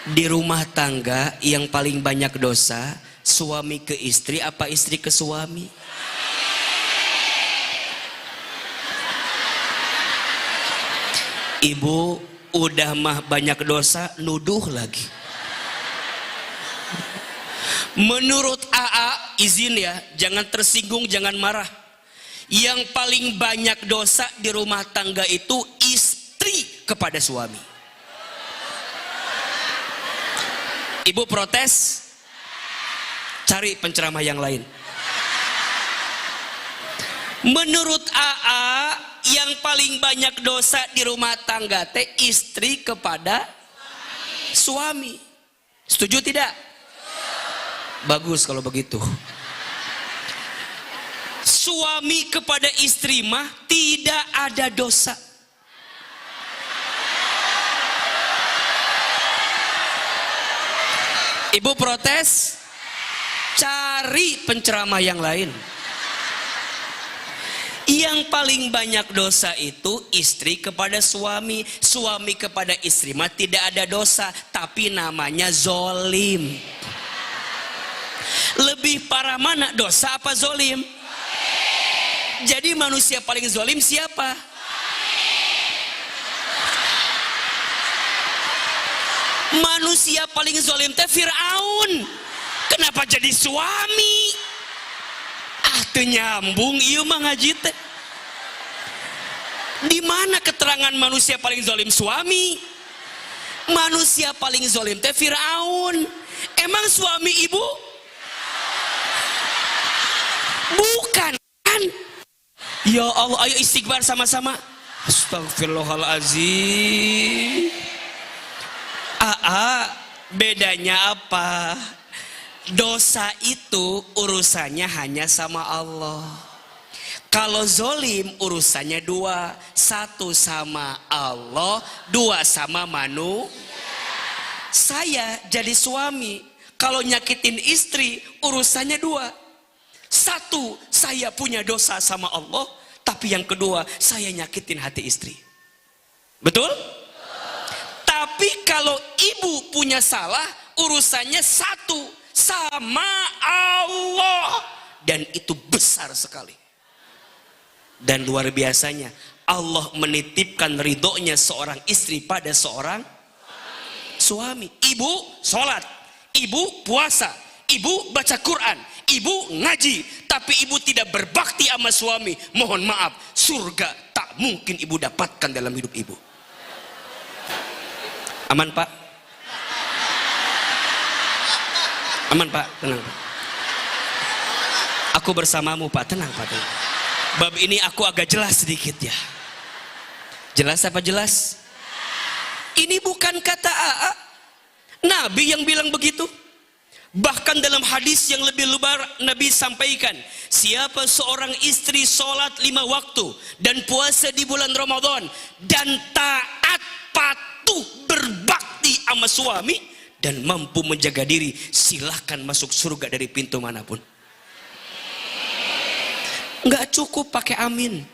Di rumah tangga yang paling banyak dosa suami ke istri apa istri ke suami? Ibu udah mah banyak dosa, nuduh lagi. Menurut izin ya, jangan tersinggung, jangan marah. Yang paling banyak dosa di rumah tangga itu istri kepada suami. Ibu protes, cari penceramah yang lain. Menurut yang paling banyak dosa di rumah tangga teh istri kepada suami. Setuju tidak? Bagus kalau begitu. Suami kepada istri mah tidak ada dosa. Ibu protes, cari penceramah yang lain. Yang paling banyak dosa itu istri kepada suami. Suami kepada istri mah tidak ada dosa, tapi namanya zolim. Lebih parah mana, dosa apa zolim? Jadi manusia paling zolim siapa? Manusia paling zalim teh Firaun. Kenapa jadi suami? Ah, teu nyambung ieu mah ngaji teh. Di mana keterangan manusia paling zalim suami? Manusia paling zalim teh Firaun. Emang suami ibu? Bukan kan? Ya Allah, ayo istighfar sama-sama. Astagfirullahalazim. Bedanya apa? Dosa itu urusannya hanya sama Allah. Kalau zolim urusannya dua. Satu sama Allah, dua sama manusia. Saya jadi suami, kalau nyakitin istri urusannya dua. Satu, saya punya dosa sama Allah. Tapi yang kedua, saya nyakitin hati istri. Betul? Tapi kalau ibu punya salah, urusannya satu, sama Allah. Dan itu besar sekali. Dan luar biasanya, Allah menitipkan ridhonya seorang istri pada seorang suami. Ibu sholat, ibu puasa, ibu baca Quran, ibu ngaji, tapi ibu tidak berbakti sama suami. Mohon maaf, surga tak mungkin ibu dapatkan dalam hidup ibu. Aman Pak? Aman Pak, tenang Pak. Aku bersamamu Pak, tenang Pak, tenang. Bab ini aku agak jelas sedikit ya. Jelas apa jelas? Ini bukan kata AA. Nabi yang bilang begitu. Bahkan dalam hadis yang lebih lebar Nabi sampaikan, siapa seorang istri sholat 5 waktu dan puasa di bulan Ramadan dan taat patuh berbakti sama suami dan mampu menjaga diri, silahkan masuk surga dari pintu manapun. Nggak cukup pakai amin.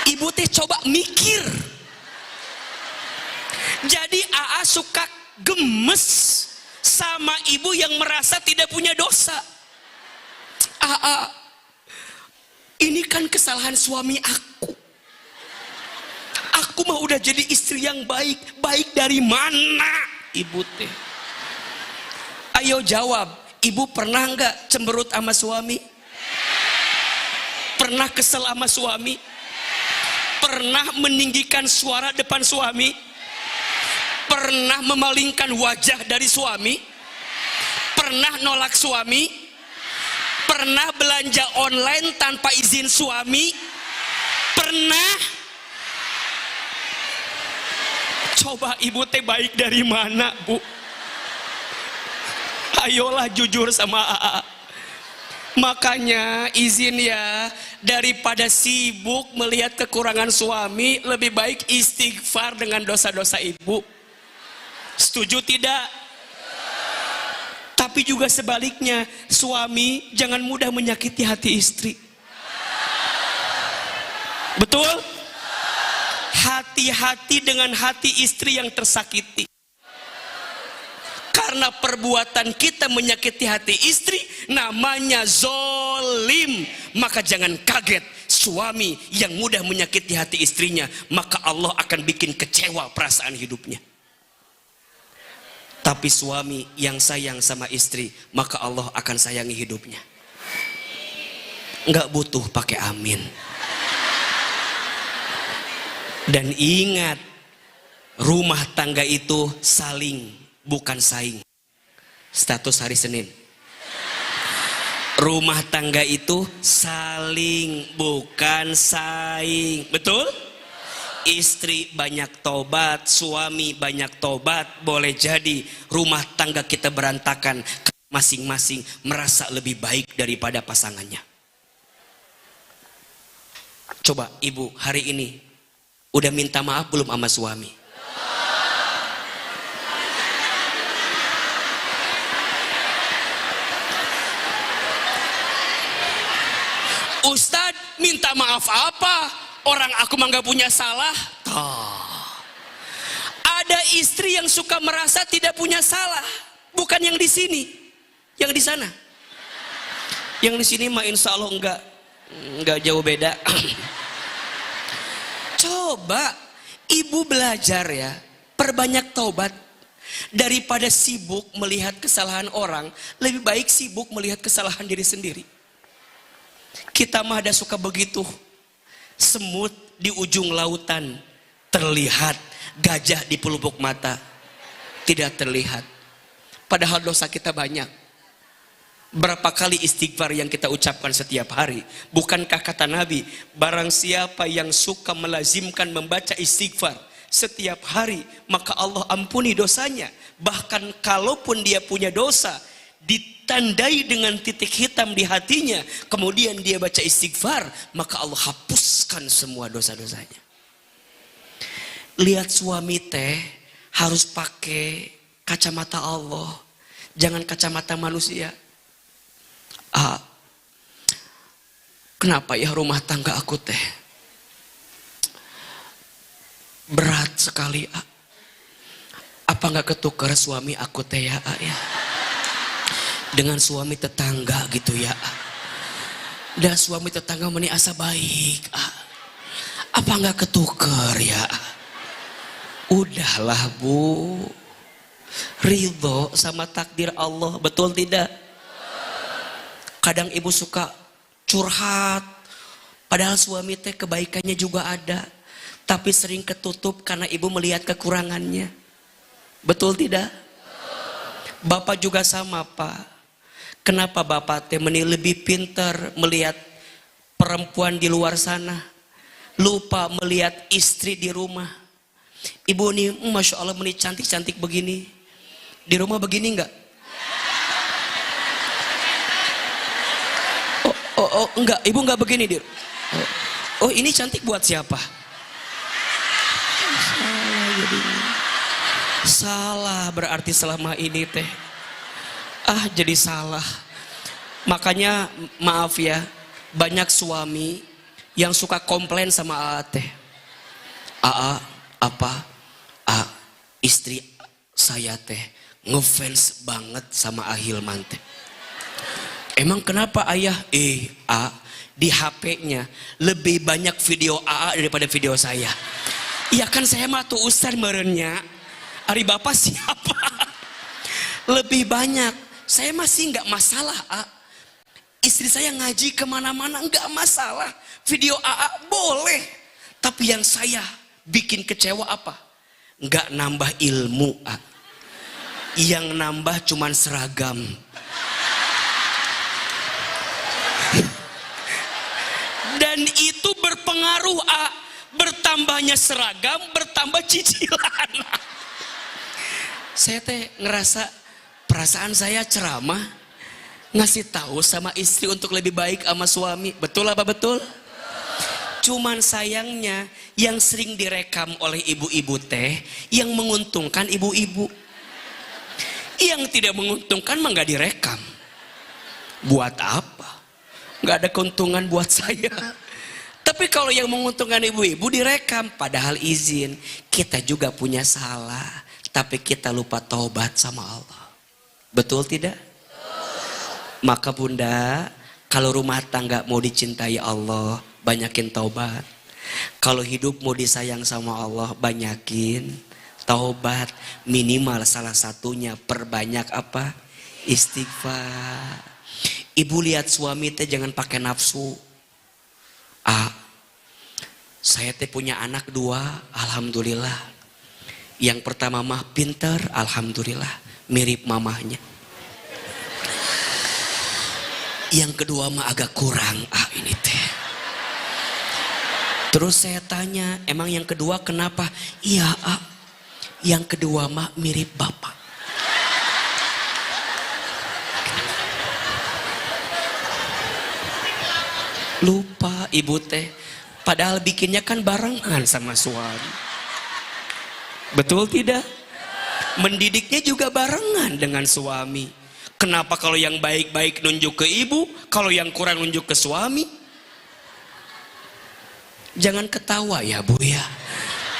Ibu teh coba mikir. Jadi AA suka gemes sama ibu yang merasa tidak punya dosa. AA, ini kan kesalahan suami aku. Aku mah udah jadi istri yang baik. Baik dari mana ibu teh? Ayo jawab. Ibu pernah nggak cemberut sama suami? Pernah kesel sama suami? Pernah meninggikan suara depan suami? Pernah memalingkan wajah dari suami? Pernah nolak suami? Pernah belanja online tanpa izin suami? Pernah? Coba ibu teh baik dari mana, Bu? Ayolah jujur sama AA. Makanya izin ya, daripada sibuk melihat kekurangan suami, lebih baik istighfar dengan dosa-dosa ibu. Setuju tidak? Tapi juga sebaliknya, suami jangan mudah menyakiti hati istri. Betul? Hati-hati dengan hati istri yang tersakiti. Karena perbuatan kita menyakiti hati istri namanya zolim. Maka jangan kaget suami yang mudah menyakiti hati istrinya, maka Allah akan bikin kecewa perasaan hidupnya. Tapi suami yang sayang sama istri, maka Allah akan sayangi hidupnya. Nggak butuh pakai amin. Dan ingat, rumah tangga itu saling, bukan saing. Status hari Senin. Rumah tangga itu saling, bukan saing. Betul? Istri banyak tobat, suami banyak tobat, boleh jadi rumah tangga kita berantakan, masing-masing merasa lebih baik daripada pasangannya. Coba ibu hari ini udah minta maaf belum sama suami? Ustadz, minta maaf apa? Orang aku mah gak punya salah. Ada istri yang suka merasa tidak punya salah, bukan yang di sini, yang di sana. Yang di sini mah insya Allah enggak jauh beda. Coba Ibu belajar ya, perbanyak taubat. Daripada sibuk melihat kesalahan orang, lebih baik sibuk melihat kesalahan diri sendiri. Kita mah ada suka begitu. Semut di ujung lautan terlihat, gajah di pelupuk mata tidak terlihat. Padahal dosa kita banyak. Berapa kali istighfar yang kita ucapkan setiap hari? Bukankah kata Nabi, barang siapa yang suka melazimkan membaca istighfar setiap hari, maka Allah ampuni dosanya. Bahkan kalaupun dia punya dosa, ditandai dengan titik hitam di hatinya, kemudian dia baca istighfar, maka Allah hapuskan semua dosa-dosanya. Lihat suami teh harus pakai kacamata Allah, jangan kacamata manusia. Kenapa ya rumah tangga aku teh berat sekali? Apa nggak ketukar suami aku teh ya, ya dengan suami tetangga gitu ya? Dan suami tetangga meni asa baik, apa nggak ketukar ya? Udahlah Bu, ridho sama takdir Allah, betul tidak? Kadang ibu suka curhat, padahal suami teh kebaikannya juga ada, tapi sering ketutup karena ibu melihat kekurangannya, betul tidak? Bapak juga sama Pak. Kenapa Bapak teh lebih pintar melihat perempuan di luar sana, lupa melihat istri di rumah? Ibu nih, Masya Allah meni cantik-cantik begini, di rumah begini enggak? Oh, enggak, ibu enggak begini dir. Oh, ini cantik buat siapa? Salah jadinya. Salah berarti selama ini teh. Jadi salah. Makanya maaf ya, banyak suami yang suka komplain sama AA teh. Istri saya teh ngefans banget sama Ahilman teh. Emang kenapa ayah? Di HP-nya lebih banyak video AA daripada video saya. Iya kan saya mah tuh ustad merenya. Ari bapak siapa? Lebih banyak. Saya masih nggak masalah. Istri saya ngaji kemana-mana nggak masalah. Video AA boleh. Tapi yang saya bikin kecewa apa? Nggak nambah ilmu. Yang nambah cuman seragam. Dan itu berpengaruh, bertambahnya seragam, bertambah cicilan. Saya teh ngerasa perasaan saya ceramah, ngasih tahu sama istri untuk lebih baik sama suami. Betul apa betul? Cuman sayangnya yang sering direkam oleh ibu-ibu teh yang menguntungkan ibu-ibu. Yang tidak menguntungkan mah nggak direkam. Buat apa? Nggak ada keuntungan buat saya. Tapi kalau yang menguntungkan ibu-ibu direkam, padahal izin, kita juga punya salah, tapi kita lupa taubat sama Allah. Betul tidak? Maka Bunda, kalau rumah tangga mau dicintai Allah, banyakin taubat. Kalau hidup mau disayang sama Allah, banyakin taubat. Minimal salah satunya perbanyak apa? Istighfar. Ibu lihat suami teh jangan pakai nafsu. Saya teh punya anak 2, alhamdulillah. Yang pertama mah pinter, alhamdulillah, mirip mamahnya. Yang kedua mah agak kurang, ini teh. Terus saya tanya, emang yang kedua kenapa? Iya, yang kedua mah mirip bapak. Lupa ibu teh, padahal bikinnya kan barengan sama suami. Betul tidak? Mendidiknya juga barengan dengan suami. Kenapa kalau yang baik-baik nunjuk ke ibu, kalau yang kurang nunjuk ke suami? Jangan ketawa ya Bu ya.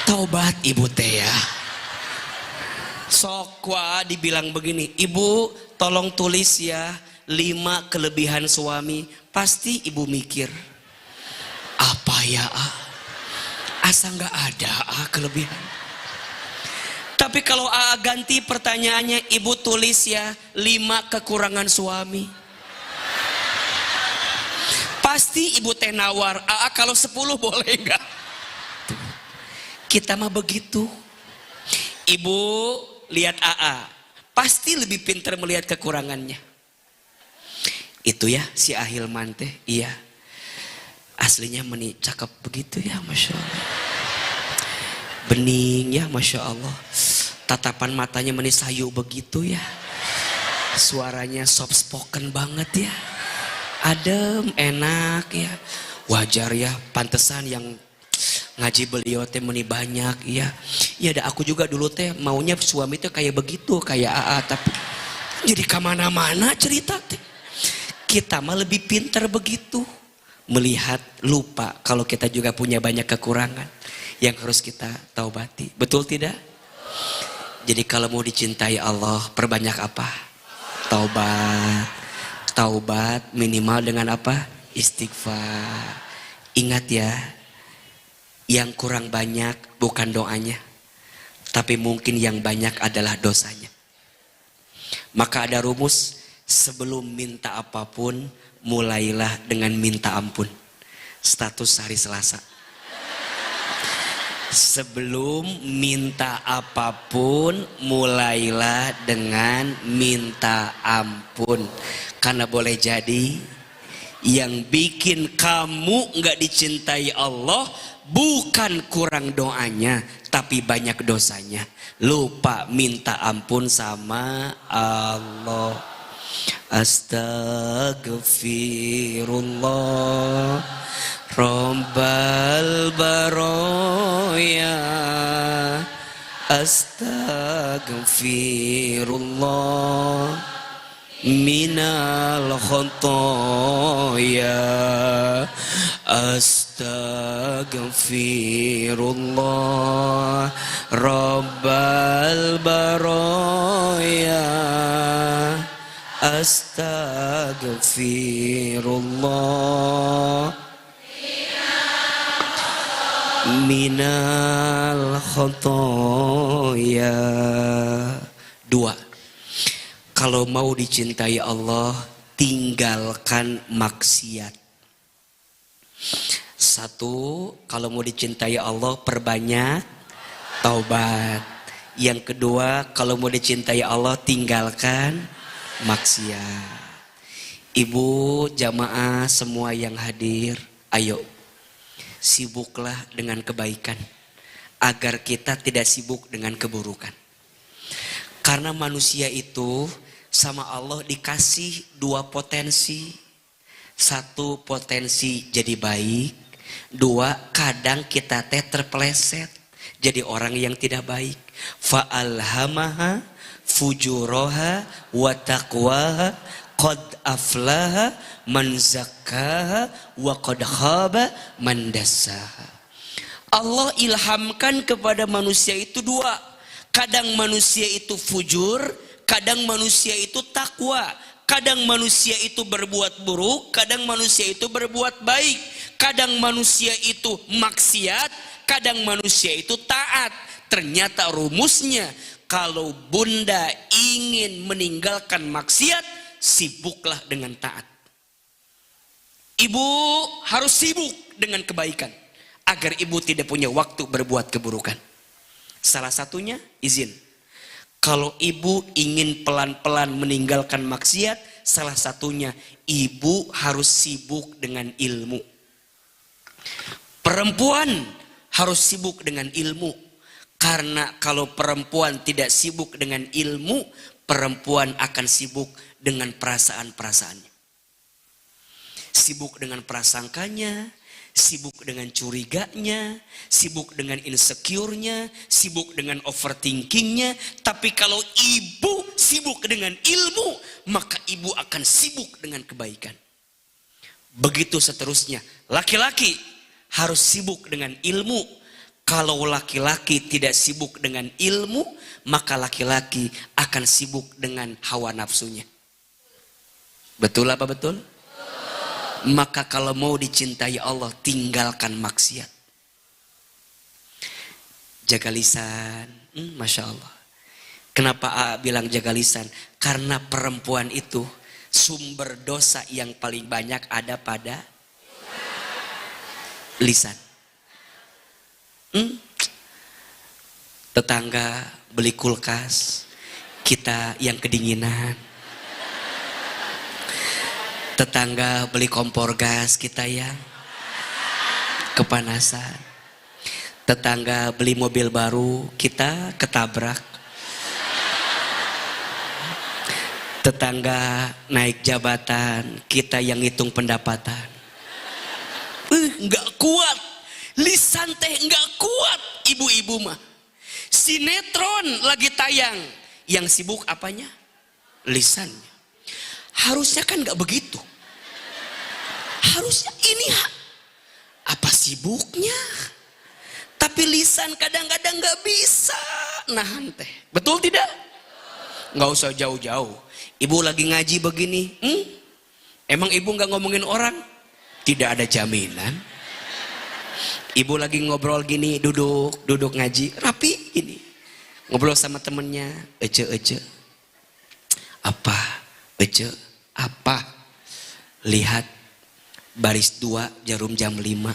Taubat ibu teh ya. Sokwa dibilang begini, ibu tolong tulis ya 5 kelebihan suami. Pasti ibu mikir, apa ya Asa nggak ada kelebihan. Tapi kalau ganti pertanyaannya, ibu tulis ya 5 kekurangan suami. Pasti ibu teh nawar, kalau 10 boleh nggak? Kita mah begitu. Ibu lihat pasti lebih pintar melihat kekurangannya. Itu ya si Ahilman teh, iya. Aslinya meni cakep begitu ya, Masya Allah. Bening ya, Masya Allah. Tatapan matanya meni sayu begitu ya. Suaranya soft spoken banget ya. Adem, enak ya. Wajar ya, pantesan yang ngaji beliau teh meni banyak ya. Ya ada aku juga dulu teh maunya suami teh kayak begitu, kayak tapi jadi kemana-mana cerita teh. Kita mah lebih pintar begitu. Melihat, lupa kalau kita juga punya banyak kekurangan yang harus kita taubati. Betul tidak? Jadi kalau mau dicintai Allah, perbanyak apa? Taubat. Taubat minimal dengan apa? Istighfar. Ingat ya, yang kurang banyak bukan doanya, tapi mungkin yang banyak adalah dosanya. Maka ada rumus, sebelum minta apapun, mulailah dengan minta ampun. Status hari Selasa. Sebelum minta apapun, mulailah dengan minta ampun. Karena boleh jadi yang bikin kamu nggak dicintai Allah bukan kurang doanya, tapi banyak dosanya. Lupa minta ampun sama Allah. Astaghfirullah Rabbal baroya. Astaghfirullah minal khotoya. Astaghfirullah Rabbal baroya. Astaghfirullah minal khotoya. 2. Kalau mau dicintai Allah, tinggalkan maksiat. 1. Kalau mau dicintai Allah, perbanyak taubat. Yang kedua, kalau mau dicintai Allah, tinggalkan maksiat. Ibu, jamaah semua yang hadir, ayo sibuklah dengan kebaikan agar kita tidak sibuk dengan keburukan. Karena manusia itu sama Allah dikasih 2 potensi. 1 potensi jadi baik, 2 kadang kita terpeleset jadi orang yang tidak baik. Fa'alhamaha fujuraha wa taqwaha qad aflaha man zakkaha wa qad khaba man dassaha. Allah ilhamkan kepada manusia itu 2. Kadang manusia itu fujur, kadang manusia itu takwa. Kadang manusia itu berbuat buruk, kadang manusia itu berbuat baik. Kadang manusia itu maksiat, kadang manusia itu taat. Ternyata rumusnya, kalau bunda ingin meninggalkan maksiat, sibuklah dengan taat. Ibu harus sibuk dengan kebaikan agar ibu tidak punya waktu berbuat keburukan. Salah satunya izin. Kalau ibu ingin pelan-pelan meninggalkan maksiat, salah satunya ibu harus sibuk dengan ilmu. Perempuan harus sibuk dengan ilmu. Karena kalau perempuan tidak sibuk dengan ilmu, perempuan akan sibuk dengan perasaan-perasaannya. Sibuk dengan prasangkanya, sibuk dengan curiganya, sibuk dengan insecure-nya, sibuk dengan overthinkingnya. Tapi kalau ibu sibuk dengan ilmu, maka ibu akan sibuk dengan kebaikan. Begitu seterusnya. Laki-laki harus sibuk dengan ilmu. Kalau laki-laki tidak sibuk dengan ilmu, maka laki-laki akan sibuk dengan hawa nafsunya. Betul apa betul? Maka kalau mau dicintai Allah, tinggalkan maksiat. Jaga lisan. Masya Allah. Kenapa A bilang jaga lisan? Karena perempuan itu sumber dosa yang paling banyak ada pada lisan. Tetangga beli kulkas, kita yang kedinginan. Tetangga beli kompor gas, kita yang kepanasan. Tetangga beli mobil baru, kita ketabrak. Tetangga naik jabatan, kita yang ngitung pendapatan. Nggak kuat, lisan teh nggak kuat, ibu-ibu mah. Sinetron lagi tayang, yang sibuk apanya? Lisannya. Harusnya kan nggak begitu. Harusnya ini apa sibuknya? Tapi lisan kadang-kadang nggak bisa nahan teh. Betul tidak? Nggak usah jauh-jauh. Ibu lagi ngaji begini, emang ibu nggak ngomongin orang? Tidak ada jaminan. Ibu lagi ngobrol gini, duduk ngaji, rapi gini. Ngobrol sama temennya, ece. Apa? Ece, apa? Lihat baris 2 jarum jam 5.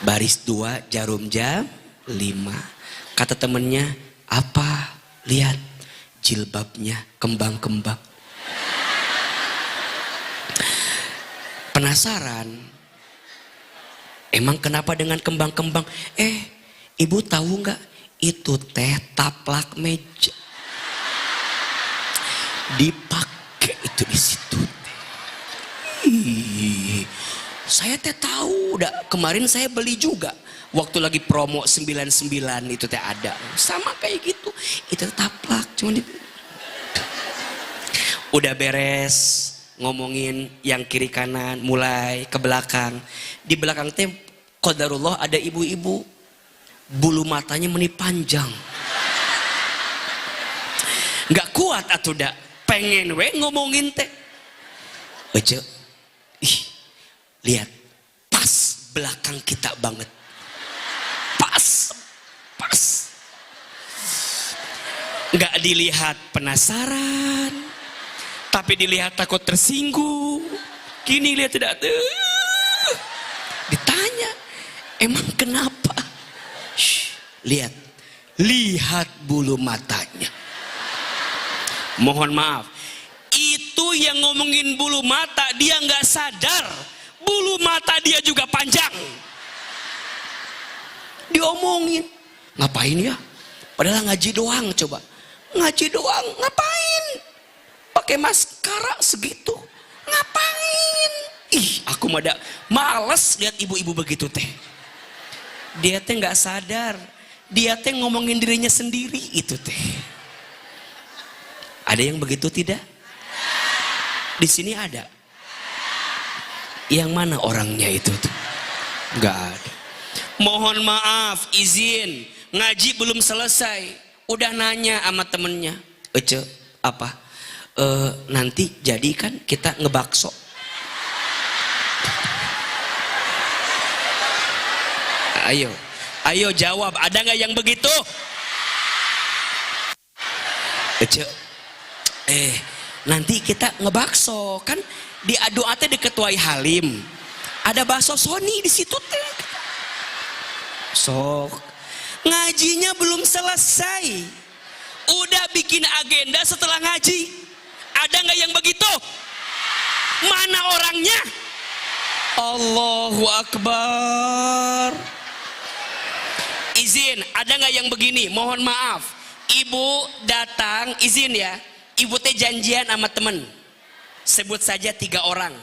Baris 2 jarum jam 5. Kata temennya, apa? Lihat jilbabnya kembang-kembang. Penasaran? Emang kenapa dengan kembang-kembang? Ibu tahu nggak? Itu teh taplak meja. Dipakai itu di situ teh. Saya teh tahu, kemarin saya beli juga. Waktu lagi promo 99 itu teh ada. Sama kayak gitu. Itu taplak cuma udah beres ngomongin yang kiri kanan, mulai ke belakang. Di belakang teh qadarullah ada ibu-ibu, bulu matanya menip panjang. Nggak kuat atuh dak, pengen we ngomongin teh. Ece, lihat, pas belakang kita banget. Pas. Nggak dilihat penasaran, tapi dilihat takut tersinggung. Kini lihat tidak tuh. Ditanya, emang kenapa? Lihat bulu matanya. Mohon maaf, itu yang ngomongin bulu mata, dia nggak sadar bulu mata dia juga panjang. Diomongin, ngapain ya? Padahal ngaji doang, coba. Ngaji doang, ngapain? Pakai maskara segitu, ngapain? Aku males lihat ibu-ibu begitu teh. Dia teh nggak sadar, dia teh ngomongin dirinya sendiri itu teh. Ada yang begitu tidak? Di sini ada. Yang mana orangnya itu tuh? Nggak ada. Mohon maaf, izin, ngaji belum selesai. Udah nanya sama temennya, Ece, apa? Nanti jadi kan kita ngebakso. Ayo jawab, ada nggak yang begitu? Ece, nanti kita ngebakso kan di doa teh diketuai Halim. Ada bakso Sony di situ teh. Sok, ngajinya belum selesai. Udah bikin agenda setelah ngaji. Ada nggak yang begitu? Mana orangnya? Allahu Akbar. Izin, ada nggak yang begini? Mohon maaf, ibu datang, izin ya. Ibu teh janjian sama temen. Sebut saja 3 orang.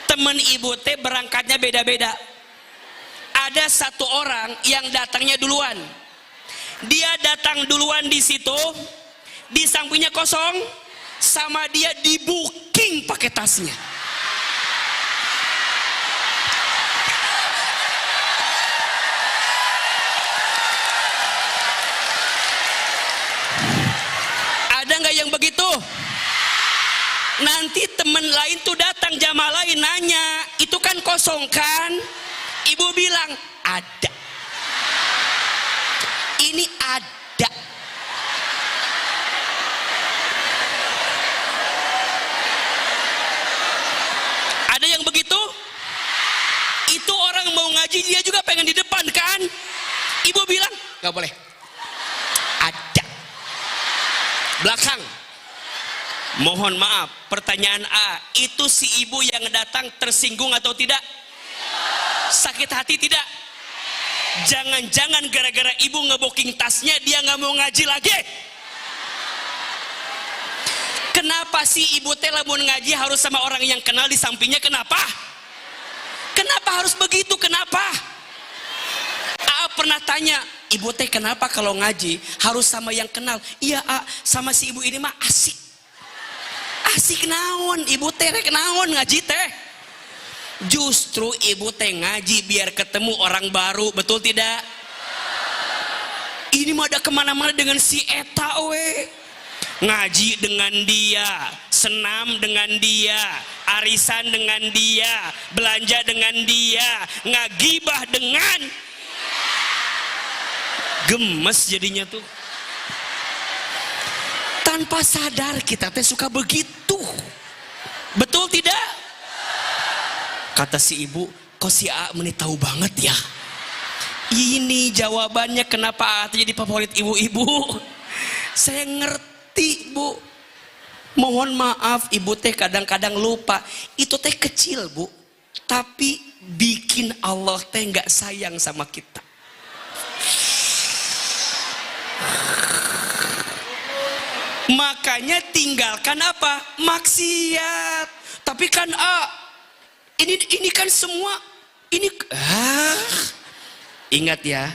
Temen ibu teh berangkatnya beda-beda. Ada 1 orang yang datangnya duluan. Dia datang duluan di situ, di sampingnya kosong, sama dia di booking pakai tasnya. Ada nggak yang begitu? Nanti temen lain tuh datang jamaah lain nanya, itu kan kosong kan? Ibu bilang ada. gak boleh. Ada. Belakang. Mohon maaf, pertanyaan A, itu si ibu yang datang tersinggung atau tidak? Sakit hati tidak? Jangan-jangan gara-gara ibu ngeboking tasnya dia nggak mau ngaji lagi. Kenapa sih ibu teh lamun ngaji harus sama orang yang kenal di sampingnya? Kenapa? Kenapa harus begitu? Kenapa? A pernah tanya, ibu teh kenapa kalau ngaji harus sama yang kenal? Iya A, sama si ibu ini mah asik. Asik naon, ibu teh rek naon ngaji teh. Justru ibu teh ngaji biar ketemu orang baru, betul tidak? Ini mah ada kemana-mana dengan si Eta we. Ngaji dengan dia, senam dengan dia, arisan dengan dia, belanja dengan dia, ngagibah dengan gemes jadinya tuh. Tanpa sadar kita teh suka begitu. Betul tidak? Kata si ibu, kok si A meni tahu banget ya? Ini jawabannya kenapa A jadi favorit ibu-ibu. Saya ngerti bu. Mohon maaf ibu teh kadang-kadang lupa. Itu teh kecil bu. Tapi bikin Allah teh nggak sayang sama kita. Makanya tinggalkan apa? Maksiat. Tapi kan ini kan semua ini ingat ya,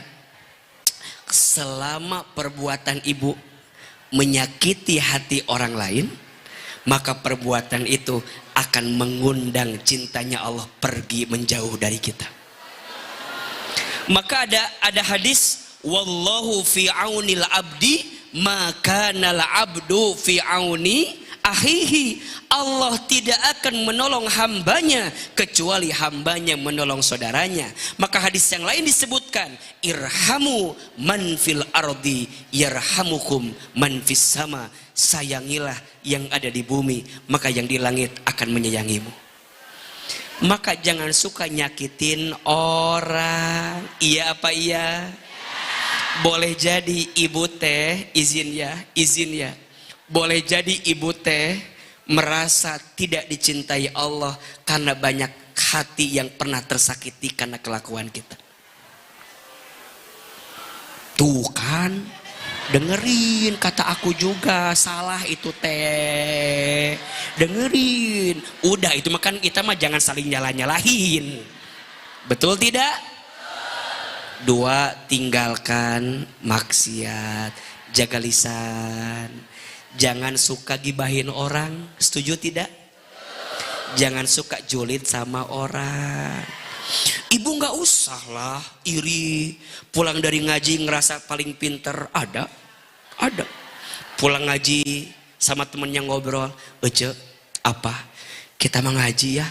selama perbuatan ibu menyakiti hati orang lain, maka perbuatan itu akan mengundang cintanya Allah pergi menjauh dari kita. Maka ada hadis, wallahu fi aunil abdi maka nal abdu fi auni akhihi. Allah tidak akan menolong hambanya kecuali hambanya menolong saudaranya. Maka hadis yang lain disebutkan, irhamu man fil ardi yarhamukum man fis sama. Sayangilah yang ada di bumi, maka yang di langit akan menyayangimu. Maka jangan suka nyakitin orang. Iya apa iya? Boleh jadi ibu teh, izin ya. Boleh jadi ibu teh merasa tidak dicintai Allah karena banyak hati yang pernah tersakiti karena kelakuan kita. Tuh kan, dengerin kata aku juga, salah itu teh. Dengerin. Udah itu makan kita mah jangan saling nyalah-nyalahin. Betul tidak? 2, tinggalkan maksiat, jaga lisan. Jangan suka gibahin orang, setuju tidak? Jangan suka julid sama orang. Ibu nggak usah lah iri, pulang dari ngaji ngerasa paling pinter. Ada. Pulang ngaji sama temennya ngobrol, Ece, apa? Kita mah ngaji ya?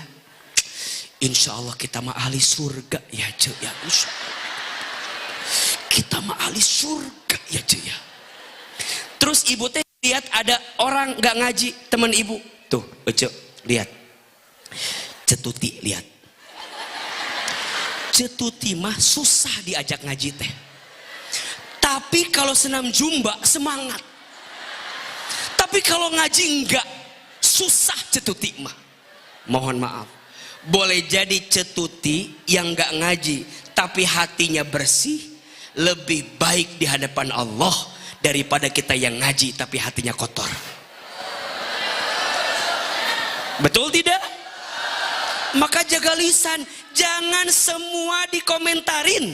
Insya Allah kita mah ahli surga ya Ce ya. Insya Allah. Kita mah ahli surga ya Ce ya. Terus ibu teh lihat ada orang gak ngaji, teman ibu. Tuh, Ece, lihat. Cetuti, lihat. Cetuti mah susah diajak ngaji teh. Tapi kalau senam jumba, semangat. Tapi kalau ngaji enggak, susah cetuti mah. Mohon maaf. Boleh jadi cetuti yang gak ngaji, tapi hatinya bersih, lebih baik di hadapan Allah daripada kita yang ngaji tapi hatinya kotor. Betul tidak? Maka jaga lisan, jangan semua dikomentarin.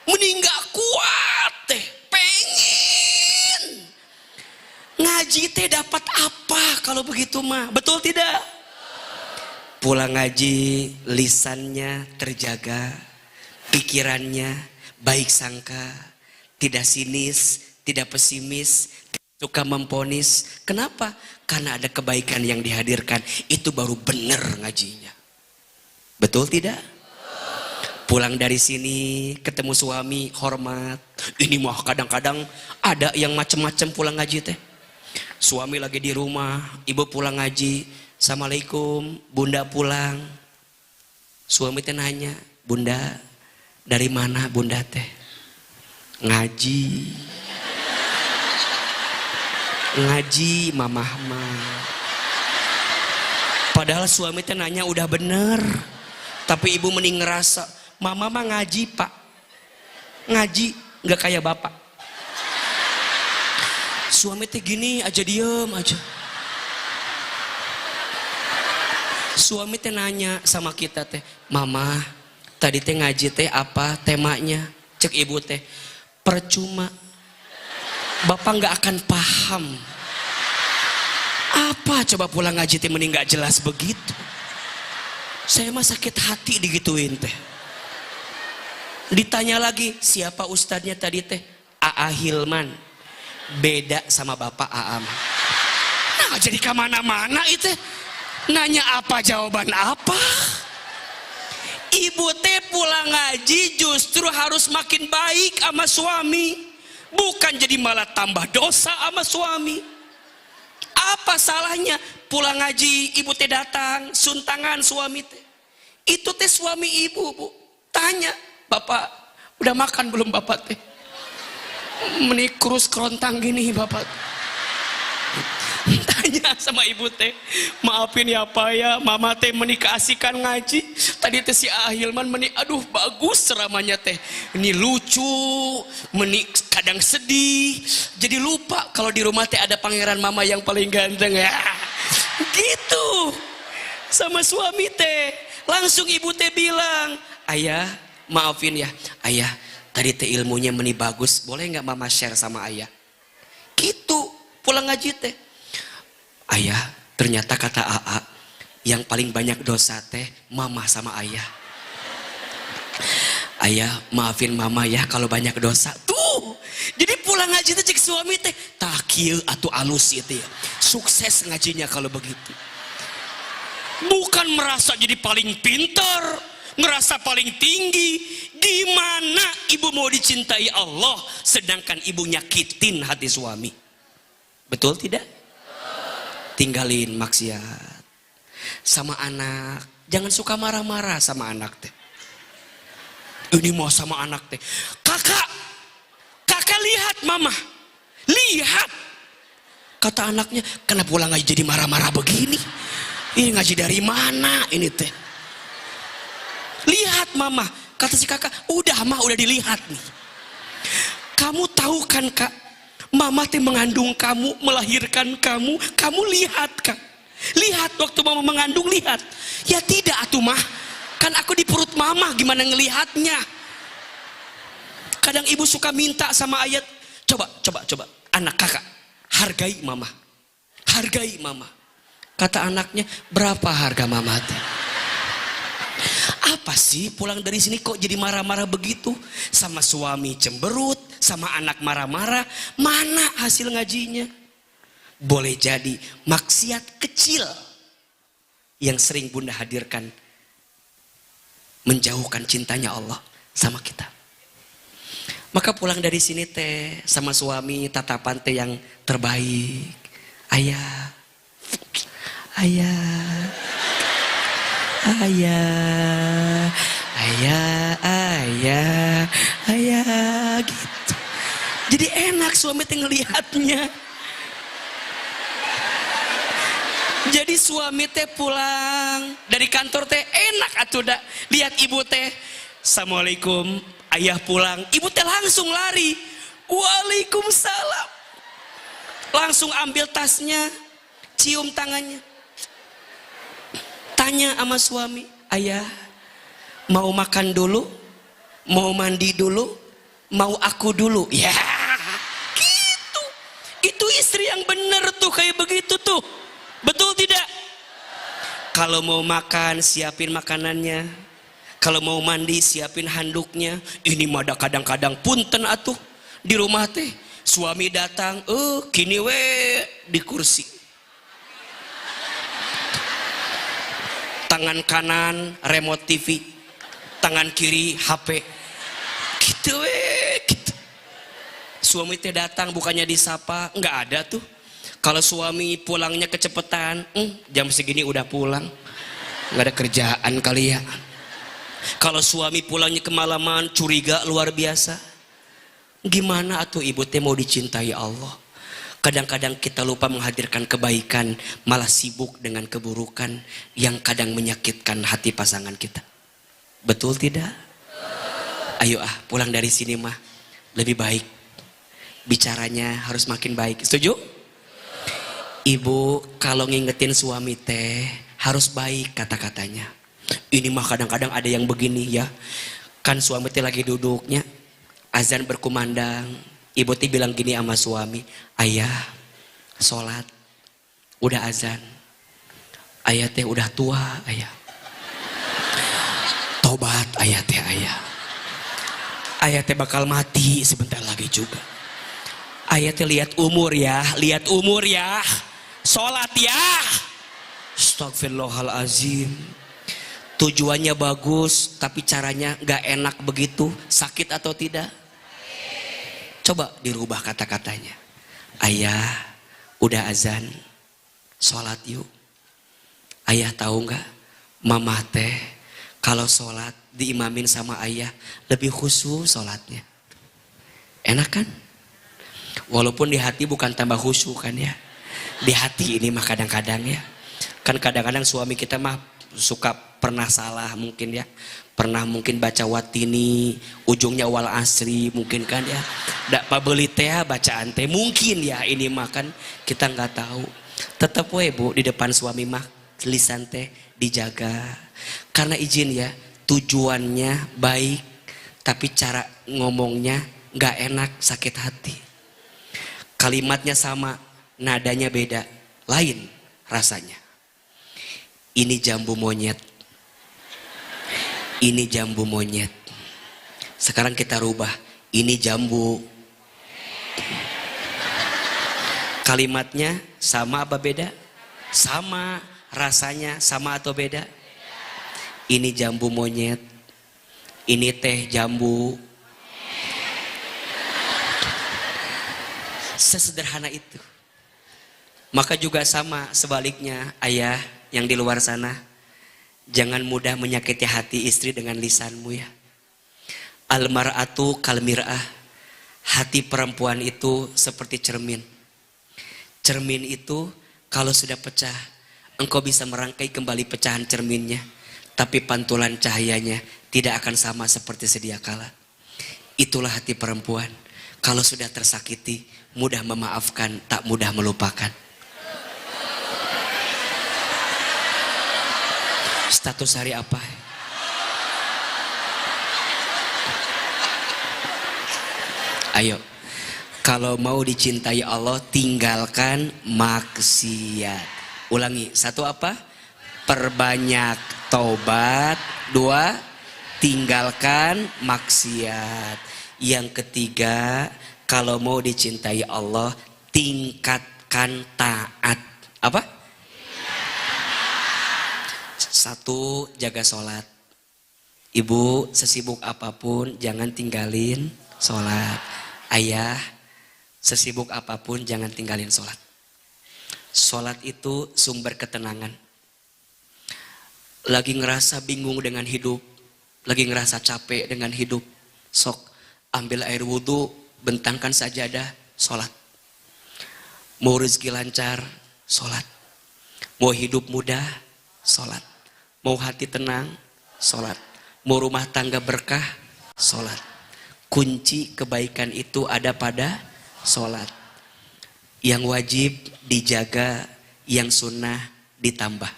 Mending gak kuat teh, pengen ngaji teh dapat apa kalau begitu mah? Betul tidak? Pulang ngaji lisannya terjaga, pikirannya baik sangka, tidak sinis, tidak pesimis, tidak suka memponis. Kenapa? Karena ada kebaikan yang dihadirkan. Itu baru benar ngajinya. Betul tidak? Pulang dari sini ketemu suami, hormat. Ini mah kadang-kadang ada yang macem-macem pulang ngaji teh. Suami lagi di rumah, ibu pulang ngaji, Assalamualaikum, bunda pulang. Suami teh nanya, bunda dari mana bunda teh? ngaji mamah mah. Padahal suami teh nanya udah bener, tapi ibu mending ngerasa mama mah ngaji pak, ngaji nggak kayak bapak. Suami teh gini aja, diem aja. Suami teh nanya sama kita teh, mama tadi teh ngaji teh apa temanya? Cek ibu teh, percuma, bapak nggak akan paham. Apa coba pulang ngaji teh mending nggak jelas begitu. Saya mah sakit hati digituin teh. Ditanya lagi, siapa ustadznya tadi teh? A.A. Hilman. Beda sama bapak Aam. Nah jadi kemana-mana itu. Nanya apa jawaban apa. Ibu teh pulang ngaji justru harus makin baik sama suami. Bukan jadi malah tambah dosa sama suami. Apa salahnya pulang ngaji ibu teh datang suntangan suami teh. Itu teh suami ibu bu. Tanya, bapak udah makan belum bapak teh? Menikrus kerontang gini bapak. Tanya sama ibu teh, maafin ya pak ya, mama teh menikasikan ngaji. Tadi teh si Ahilman aduh bagus ceramahnya teh. Ini lucu, kadang sedih. Jadi lupa kalau di rumah teh ada pangeran mama yang paling ganteng ya. Gitu. Sama suami teh. Langsung ibu teh bilang, ayah maafin ya, ayah tadi teh ilmunya bagus, boleh nggak mama share sama ayah? Gitu, pulang ngaji teh. Ayah, ternyata kata AA, yang paling banyak dosa teh mama sama ayah. Ayah, maafin mama ya kalau banyak dosa. Tuh, jadi pulang ngaji teh cek suami teh, takil atau alus itu ya. Sukses ngajinya kalau begitu. Bukan merasa jadi paling pintar, ngerasa paling tinggi. Gimana ibu mau dicintai Allah sedangkan ibu nyakitin hati suami? Betul tidak? Tinggalin maksiat. Sama anak, jangan suka marah-marah sama anak teh. Ini mau sama anak teh, kakak lihat mama, lihat. Kata anaknya, kenapa pulang ngaji jadi marah-marah begini? Ini ngaji dari mana ini teh? Lihat mama, kata si kakak, udah mah udah dilihat nih. Kamu tahu kan kak, mama teh mengandung kamu, melahirkan kamu, kamu lihat kan? Lihat waktu mama mengandung, lihat. Ya tidak atuh mah, kan aku di perut mama, gimana ngelihatnya? Kadang ibu suka minta sama ayat, coba, anak kakak, hargai mama, hargai mama. Kata anaknya, berapa harga mama teh? Apa sih pulang dari sini kok jadi marah-marah begitu? Sama suami cemberut, sama anak marah-marah, mana hasil ngajinya? Boleh jadi maksiat kecil yang sering bunda hadirkan menjauhkan cintanya Allah sama kita. Maka pulang dari sini teh sama suami tatapan teh yang terbaik. Ayah, ayah, ayah, ayah, ayah, ayah gitu. Jadi enak suami teh ngelihatnya. Jadi suami teh pulang dari kantor teh enak atuh dah. Lihat ibu teh, assalamualaikum, ayah pulang. Ibu teh langsung lari, waalaikumsalam. Langsung ambil tasnya, cium tangannya. Tanya sama suami, ayah mau makan dulu, mau mandi dulu, mau aku dulu? Ya gitu. Itu istri yang bener tuh kayak begitu tuh. Betul tidak? Kalau mau makan siapin makanannya, kalau mau mandi siapin handuknya. Ini mah kadang-kadang punten atuh di rumah teh suami datang, kini we di kursi, tangan kanan remote TV, tangan kiri HP, gitu we gitu. Suami teh datang bukannya disapa, nggak ada tuh. Kalau suami pulangnya kecepetan, jam segini udah pulang, nggak ada kerjaan kali ya. Kalau suami pulangnya kemalaman, curiga luar biasa. Gimana atuh ibu teh mau dicintai Allah? Kadang-kadang kita lupa menghadirkan kebaikan, malah sibuk dengan keburukan yang kadang menyakitkan hati pasangan kita. Betul tidak? Ayo pulang dari sini mah lebih baik. Bicaranya harus makin baik. Setuju? Ibu kalau ngingetin suami teh harus baik kata-katanya. Ini mah kadang-kadang ada yang begini ya. Kan suami teh lagi duduknya, azan berkumandang. Ibu teh bilang gini sama suami, ayah sholat, udah azan. Ayah teh udah tua ayah. Tobat ayah teh ayah. Ayah teh bakal mati sebentar lagi juga. Ayah teh lihat umur ya, lihat umur ya. Sholat ya. Astagfirullahalazim. Tujuannya bagus, tapi caranya gak enak begitu. Sakit atau tidak? Coba dirubah kata-katanya. Ayah, udah azan, sholat yuk. Ayah tahu gak? Mama teh kalau sholat diimamin sama ayah lebih khusyuk sholatnya. Enak kan? Walaupun di hati bukan tambah khusyuk kan ya. Di hati ini mah kadang-kadang ya. Kan kadang-kadang suami kita mah suka pernah salah mungkin ya. Pernah mungkin baca watini, ujungnya wal asri mungkin kan ya. Dak pabeli teh bacaan teh mungkin ya ini mah kan kita nggak tahu. Tetap we bu di depan suami mah lisan teh dijaga. Karena izin ya tujuannya baik tapi cara ngomongnya nggak enak sakit hati. Kalimatnya sama nadanya beda lain rasanya. Ini jambu monyet. Ini jambu monyet. Sekarang kita rubah. Ini jambu. Kalimatnya sama apa beda? Sama. Rasanya sama atau beda? Ini jambu monyet. Ini teh jambu. Sesederhana itu. Maka juga sama sebaliknya ayah yang di luar sana. Jangan mudah menyakiti hati istri dengan lisanmu ya. Almar'atu kalmir'ah. Hati perempuan itu seperti cermin. Cermin itu kalau sudah pecah, engkau bisa merangkai kembali pecahan cerminnya. Tapi pantulan cahayanya tidak akan sama seperti sedia kala. Itulah hati perempuan. Kalau sudah tersakiti, mudah memaafkan, tak mudah melupakan. Status hari apa? Ayo, kalau mau dicintai Allah, tinggalkan maksiat. Ulangi, satu apa? Perbanyak taubat. Dua, tinggalkan maksiat. Yang ketiga, kalau mau dicintai Allah, tingkatkan taat. Apa? Satu, jaga sholat. Ibu sesibuk apapun jangan tinggalin sholat. Ayah sesibuk apapun jangan tinggalin sholat. Sholat itu sumber ketenangan. Lagi ngerasa bingung dengan hidup, lagi ngerasa capek dengan hidup, sok ambil air wudhu, bentangkan sajadah, sholat. Mau rezeki lancar, sholat. Mau hidup mudah, sholat. Mau hati tenang, sholat. Mau rumah tangga berkah, sholat. Kunci kebaikan itu ada pada sholat. Yang wajib dijaga, yang sunnah ditambah.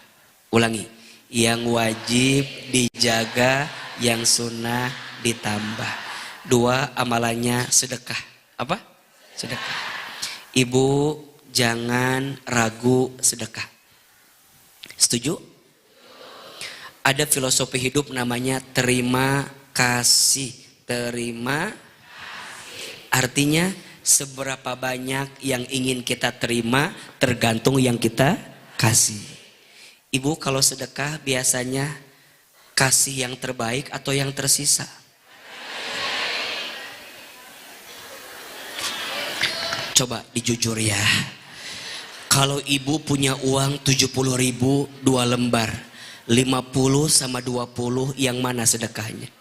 Ulangi, yang wajib dijaga, yang sunnah ditambah. Dua, amalannya sedekah. Apa? Sedekah. Ibu jangan ragu sedekah. Setuju? Ada filosofi hidup namanya terima kasih. Terima artinya seberapa banyak yang ingin kita terima tergantung yang kita kasih. Ibu kalau sedekah biasanya kasih yang terbaik atau yang tersisa? Coba dijujur ya. Kalau ibu punya uang 70.000 2 lembar, 50 sama 20 yang mana sedekahnya?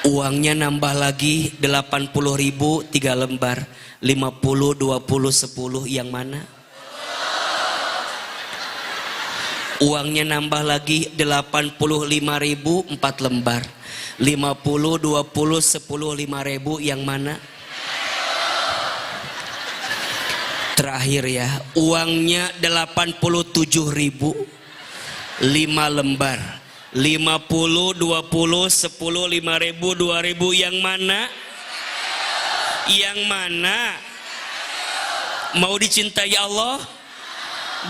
Uangnya nambah lagi 80.000 3 lembar. 50, 20, 10 yang mana? Uangnya nambah lagi 85.000 4 lembar. 50, 20, 10, 5.000 yang mana? Terakhir ya, uangnya 87.000 5 lembar. 50, 20, 10, 5.000, 2.000 yang mana? Yang mana? Mau dicintai Allah?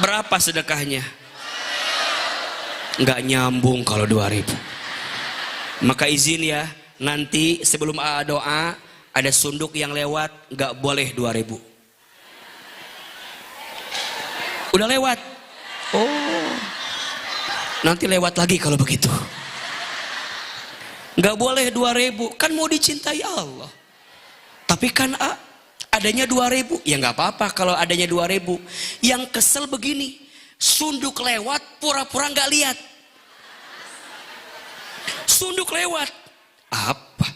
Berapa sedekahnya? Nggak nyambung kalau 2.000. Maka izin ya, nanti sebelum doa ada sunduk yang lewat, nggak boleh 2.000. Udah lewat? Oh, nanti lewat lagi kalau begitu. Nggak boleh 2.000, kan mau dicintai Allah. Tapi kan adanya 2.000, ya nggak apa-apa kalau adanya 2.000. Yang kesel begini, sunduk lewat pura-pura nggak lihat. Sunduk lewat, apa?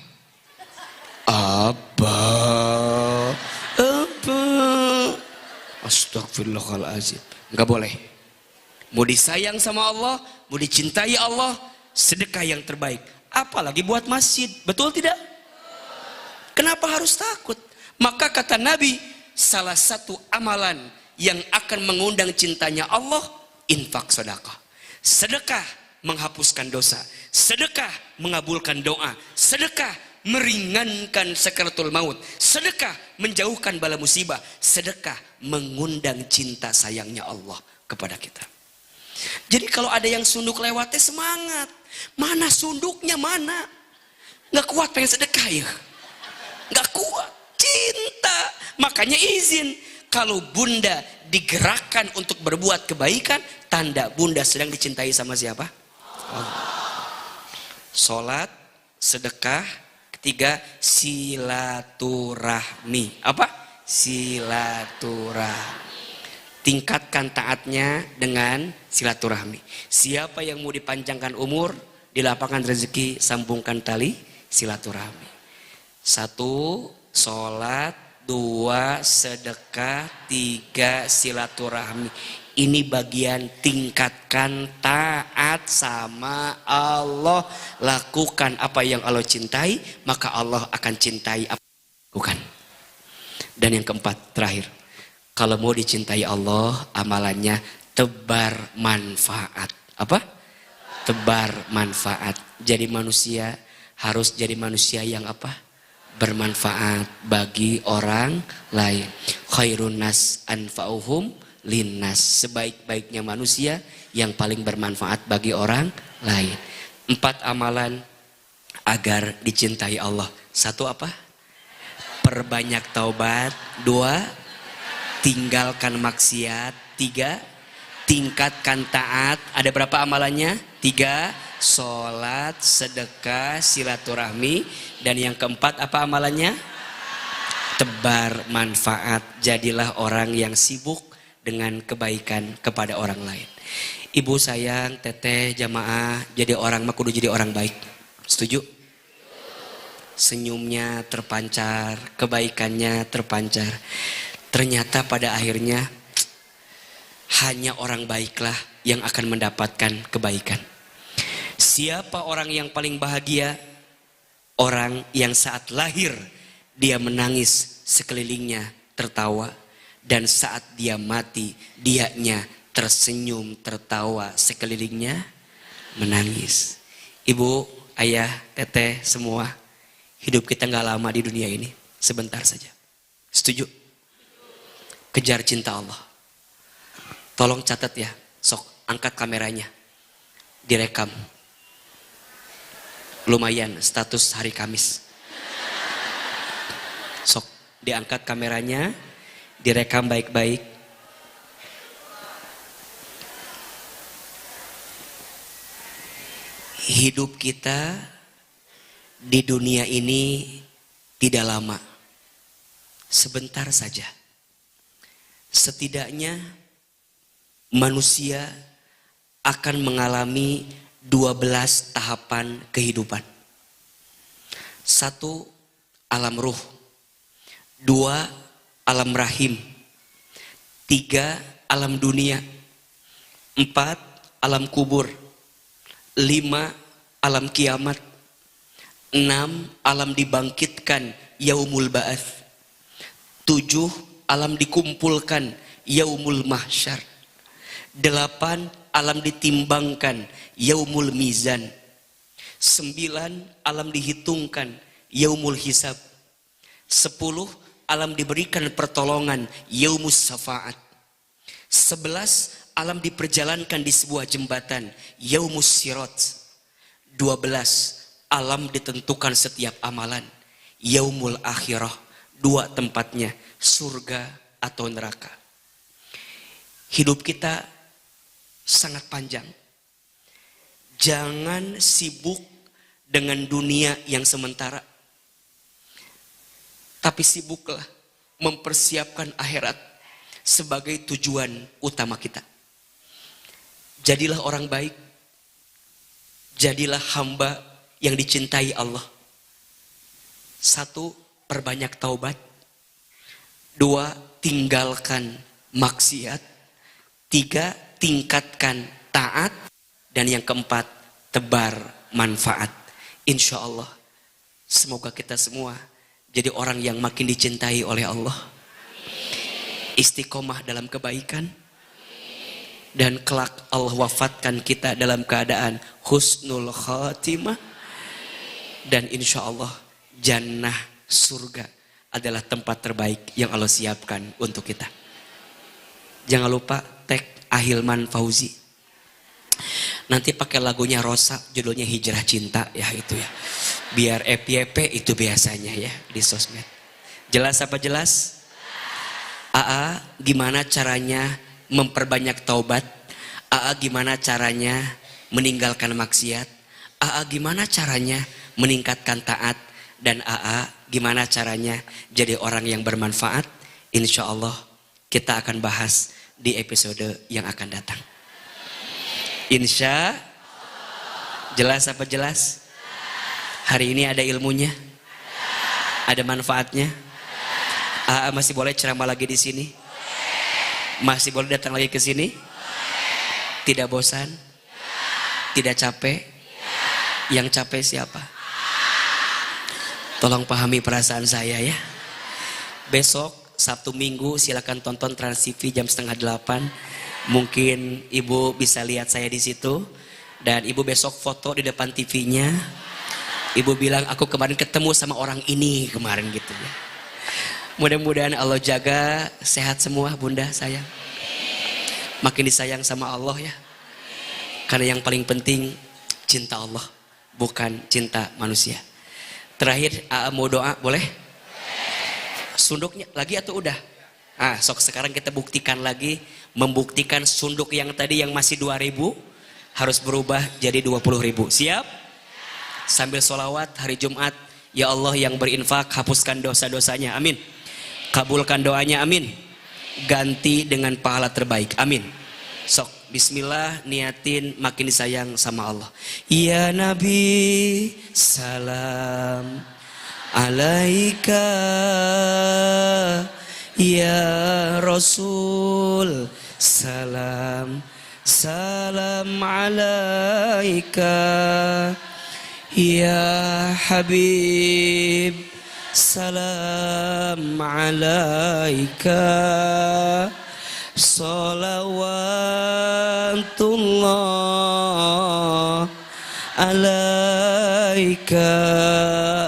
Astagfirullahaladzim. Nggak boleh. Mau disayang sama Allah, mau dicintai Allah, sedekah yang terbaik. Apalagi buat masjid, betul tidak? Kenapa harus takut? Maka kata Nabi, salah satu amalan yang akan mengundang cintanya Allah, infak sedekah. Sedekah menghapuskan dosa, sedekah mengabulkan doa, sedekah meringankan sakaratul maut, sedekah menjauhkan bala musibah, sedekah mengundang cinta sayangnya Allah kepada kita. Jadi kalau ada yang sunduk lewatnya semangat. Mana sunduknya mana? Nggak kuat pengen sedekah ya? Nggak kuat, cinta. Makanya izin. Kalau bunda digerakkan untuk berbuat kebaikan, tanda bunda sedang dicintai sama siapa? Sholat, sedekah, ketiga silaturahmi. Apa? Silaturahmi. Tingkatkan taatnya dengan silaturahmi. Siapa yang mau dipanjangkan umur, dilapangkan rezeki, sambungkan tali silaturahmi. 1, sholat, 2, sedekah, 3, silaturahmi. Ini bagian tingkatkan taat sama Allah. Lakukan apa yang Allah cintai, maka Allah akan cintai apa yang lakukan. Dan yang keempat, terakhir, kalau mau dicintai Allah, amalannya tebar manfaat. Apa? Tebar manfaat. Jadi manusia harus jadi manusia yang apa? Bermanfaat bagi orang lain. Khairun nas anfa'uhum linnas. Sebaik-baiknya manusia yang paling bermanfaat bagi orang lain. 4 amalan agar dicintai Allah. 1 apa? Perbanyak taubat. 2, tinggalkan maksiat. 3, tingkatkan taat. Ada berapa amalannya? 3, sholat, sedekah, silaturahmi. Dan yang keempat apa amalannya? Tebar manfaat. Jadilah orang yang sibuk dengan kebaikan kepada orang lain. Ibu sayang, teteh, jamaah, jadi orang mah kudu jadi orang baik. Setuju? Senyumnya terpancar, kebaikannya terpancar. Ternyata pada akhirnya hanya orang baiklah yang akan mendapatkan kebaikan. Siapa orang yang paling bahagia? Orang yang saat lahir dia menangis, sekelilingnya tertawa. Dan saat dia mati, dianya tersenyum, tertawa, sekelilingnya menangis. Ibu, ayah, teteh, semua, hidup kita gak lama di dunia ini, sebentar saja. Setuju? Kejar cinta Allah. Tolong catat ya, sok angkat kameranya, direkam. Lumayan status hari Kamis. Sok diangkat kameranya, direkam baik-baik. Hidup kita di dunia ini tidak lama, sebentar saja. Setidaknya manusia akan mengalami 12 tahapan kehidupan. 1, alam ruh. 2, alam rahim. 3, alam dunia. 4, alam kubur. 5, alam kiamat. 6, alam dibangkitkan, yaumul ba'ats. 7, alam dikumpulkan, yaumul mahsyar. 8, alam ditimbangkan, yaumul mizan. 9, alam dihitungkan, yaumul hisab. 10, alam diberikan pertolongan, yaumus syafaat. 11, alam diperjalankan di sebuah jembatan, yaumus sirat. 12, alam ditentukan setiap amalan, yaumul akhirah. 2 tempatnya, surga atau neraka. Hidup kita sangat panjang. Jangan sibuk dengan dunia yang sementara, tapi sibuklah mempersiapkan akhirat sebagai tujuan utama kita. Jadilah orang baik, jadilah hamba yang dicintai Allah. 1, perbanyak taubat. 2, tinggalkan maksiat. 3, tingkatkan taat. Dan yang keempat, tebar manfaat. Insya Allah, semoga kita semua jadi orang yang makin dicintai oleh Allah. Istiqomah dalam kebaikan. Dan kelak Allah wafatkan kita dalam keadaan husnul khatimah. Dan insya Allah jannah surga adalah tempat terbaik yang Allah siapkan untuk kita. Jangan lupa tag Ahilman Fauzi. Nanti pakai lagunya Rosa, judulnya Hijrah Cinta ya itu ya. Biar FYP itu biasanya ya di sosmed. Jelas apa jelas? AA gimana caranya memperbanyak taubat? AA gimana caranya meninggalkan maksiat? AA gimana caranya meningkatkan taat? Dan AA gimana caranya jadi orang yang bermanfaat? Insya Allah kita akan bahas di episode yang akan datang. Insya jelas apa jelas? Hari ini ada ilmunya? Ada manfaatnya? AA masih boleh ceramah lagi di sini? Masih boleh datang lagi ke sini? Tidak bosan? Tidak capek? Yang capek siapa? Tolong pahami perasaan saya ya. Besok Sabtu Minggu silakan tonton Trans TV jam 7:30. Mungkin ibu bisa lihat saya di situ. Dan ibu besok foto di depan TV-nya. Ibu bilang aku kemarin ketemu sama orang ini kemarin gitu ya. Mudah-mudahan Allah jaga sehat semua bunda sayang. Makin disayang sama Allah ya. Karena yang paling penting cinta Allah, bukan cinta manusia. Terakhir mau doa boleh? Sunduknya lagi atau udah? Sok sekarang kita buktikan lagi. Membuktikan sunduk yang tadi yang masih 2.000 harus berubah jadi 20.000. Siap? Sambil sholawat hari Jumat. Ya Allah yang berinfak hapuskan dosa-dosanya. Amin. Kabulkan doanya. Amin. Ganti dengan pahala terbaik. Amin. Sok bismillah niatin makin disayang sama Allah. Ya Nabi salam alaika. Ya Rasul salam salam alaika. Ya Habib salam alaika. Salawatullah alaika.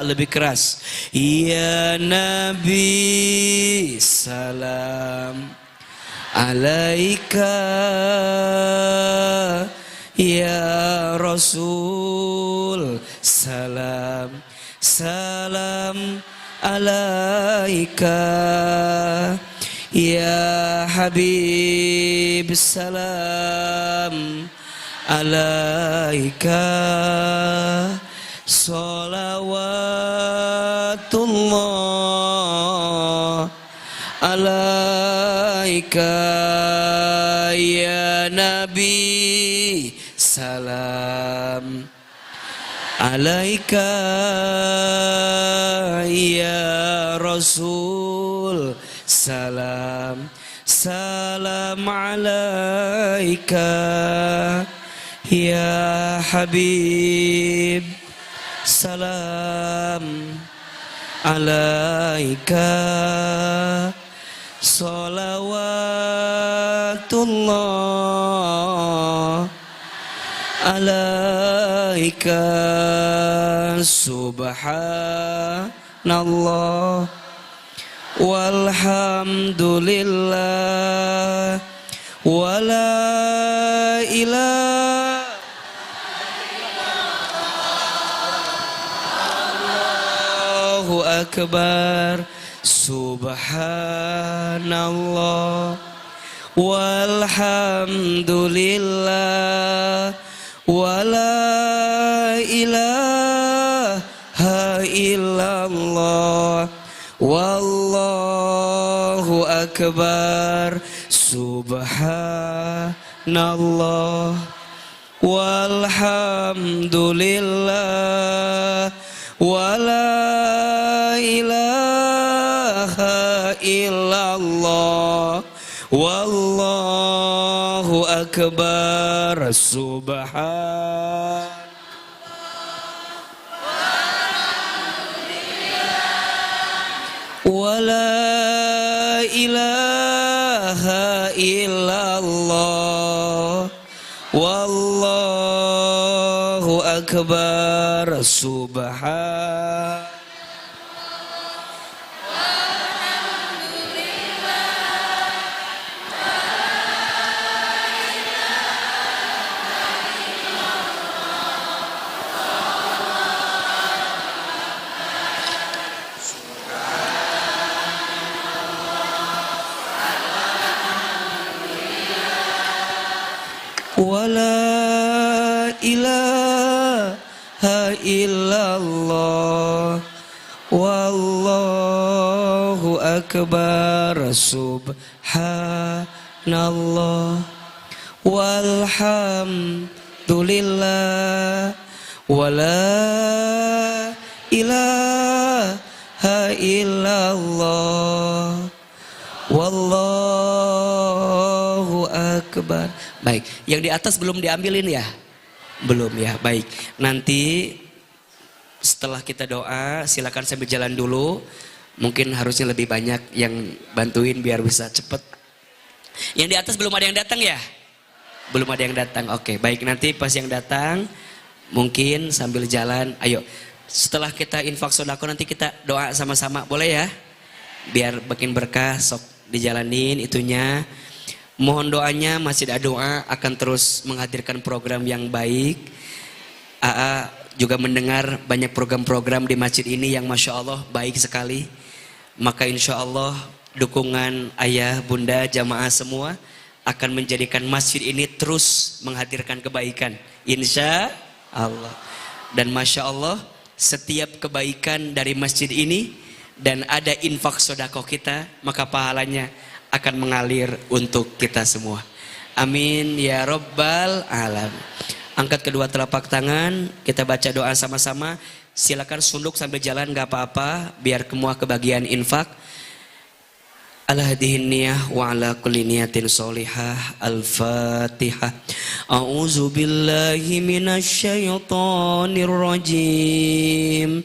Lebih keras. Ya Nabi salam alaika. Ya Rasul salam salam alaika. Ya Habib salam alaika. Salawatullah alaika. Ya Nabi salam alaika ya Rasul, salam salam alaika ya Habib, salam alaika, salawatullah alaika, subhanallah walhamdulillah wala ilaha Allahu akbar, subhanallah walhamdulillah wala ilaha illallah wallahu akbar, subhanallah walhamdulillah wala ilaha illallah wallahu akbar, subhan wala ilaha illallah wallahu akbar, subhan wala ilaha illallah wallahu akbar, subhanallah walhamdulillah wala ilaha illallah wallahu akbar. Baik, yang di atas belum diambilin ya? Belum ya, baik. Nanti setelah kita doa silakan sambil jalan dulu. Mungkin harusnya lebih banyak yang bantuin biar bisa cepet. Yang di atas belum ada yang datang ya? Belum ada yang datang, oke. Baik, nanti pas yang datang mungkin sambil jalan. Ayo, setelah kita infak sodako nanti kita doa sama-sama, boleh ya? Biar makin berkah, sok dijalanin itunya. Mohon doanya, Masjid Doa akan terus menghadirkan program yang baik. AA juga mendengar banyak program-program di masjid ini yang Masya Allah baik sekali. Maka insya Allah dukungan ayah, bunda, jamaah semua akan menjadikan masjid ini terus menghadirkan kebaikan. Insya Allah. Dan Masya Allah setiap kebaikan dari masjid ini dan ada infak sodako kita, maka pahalanya akan mengalir untuk kita semua. Amin ya Rabbal Alamin. Angkat kedua telapak tangan, kita baca doa sama-sama. Silakan sunduk sambil jalan, gak apa-apa, biar semua kebagian infak. Ala hadihin niyah wa ala kulli niyatin solihah. Al-Fatihah. A'udzu billahi minasyaitonir rajim.